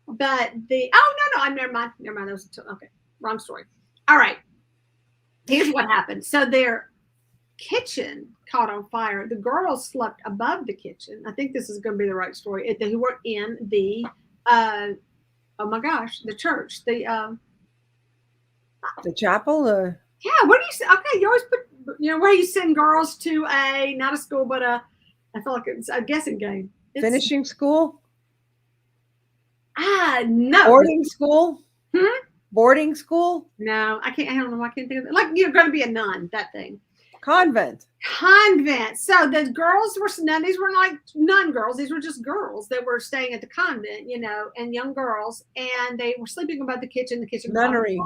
but I'm never mind. That was okay. Wrong story. All right. Here's what happened. So their kitchen caught on fire. The girls slept above the kitchen. I think this is going to be the right story. They were in the oh my gosh, the church. The chapel. Yeah. What do you say? Okay, you always put where you send girls to not a school but I feel like it's a guessing game. Finishing school? No. Boarding school? Hmm? Boarding school? No, I don't know. I can't think of it. Like you're going to be a nun, that thing. Convent. So the girls were none. These were like nun girls. These were just girls that were staying at the convent, and young girls, and they were sleeping above the kitchen. The kitchen nunnery,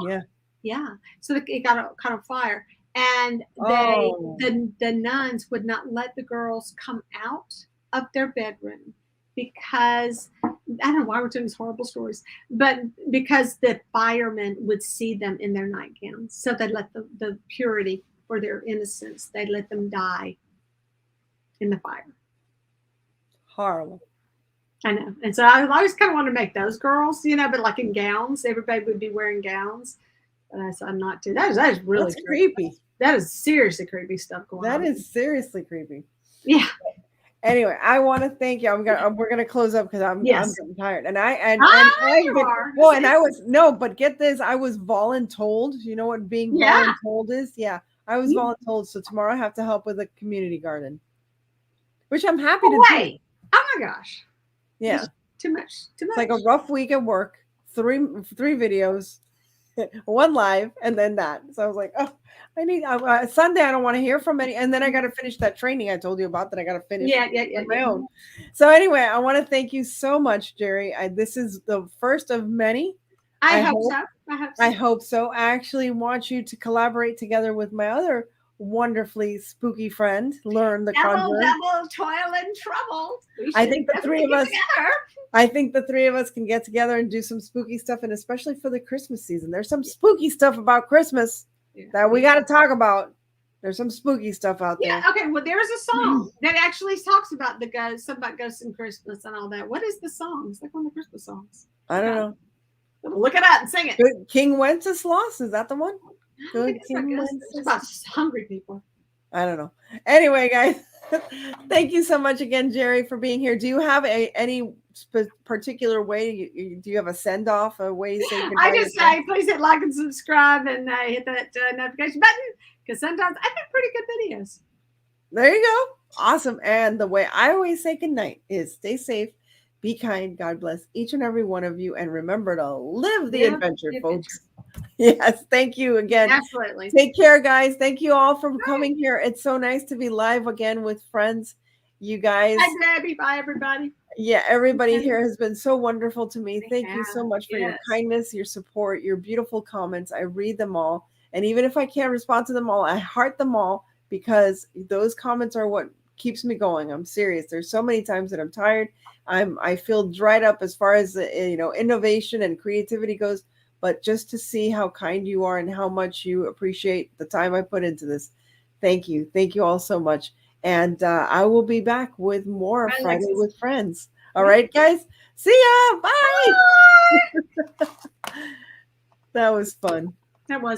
yeah. So it got on fire. And the nuns would not let the girls come out of their bedroom because I don't know why we're telling these horrible stories, but because the firemen would see them in their nightgowns. So they let the purity for their innocence, they let them die in the fire. Horrible. I know. And so I always kind of want to make those girls, but like in gowns, everybody would be wearing gowns. But I said, I'm not too. That is really creepy. That is seriously creepy stuff going on. That is seriously creepy. Yeah. Anyway, I want to thank you. We're gonna close up because I'm getting tired. But get this, I was voluntold. You know what being voluntold is? Yeah, I was voluntold. So tomorrow I have to help with a community garden, which I'm happy to do. Oh my gosh. Yeah. Just too much. It's like a rough week at work. Three videos. One live and then that. So I was like, oh, I need Sunday. I don't want to hear from any. And then I got to finish that training I told you about that I got to finish. On my own. So anyway, I want to thank you so much, Jerry. This is the first of many. I hope so. I actually want you to collaborate together with my other wonderfully spooky friend, Learn the Conjure. Double toil and trouble. I think the three of us can get together and do some spooky stuff, and especially for the Christmas season. There's some spooky stuff about Christmas that we got to talk about. There's some spooky stuff out there. Yeah, okay. Well, there's a song that actually talks about the ghosts, about ghosts and Christmas and all that. What is the song? It's like one of the Christmas songs. I don't know. Look it up and sing it. King Wenceslas, is that the one? It's about hungry people. I don't know. Anyway, guys, thank you so much again, Jerry, for being here. Do you have any particular way? Do you have a send off, a way you say goodbye? I just say, please hit like and subscribe and hit that notification button because sometimes I make pretty good videos. There you go. Awesome. And the way I always say goodnight is stay safe, be kind, God bless each and every one of you, and remember to live the adventure, folks. Yes, thank you again. Absolutely. Take care, guys. Thank you all for coming here. It's so nice to be live again with friends. You guys. Bye, Debbie. Bye, everybody. Yeah, everybody here has been so wonderful to me. Thank you so much for your kindness, your support, your beautiful comments. I read them all. And even if I can't respond to them all, I heart them all because those comments are what keeps me going. I'm serious. There's so many times that I'm tired. I feel dried up as far as innovation and creativity goes. But just to see how kind you are and how much you appreciate the time I put into this. Thank you. Thank you all so much. And I will be back with more Friday with Friends. All right, guys. See ya. Bye. That was fun. That was.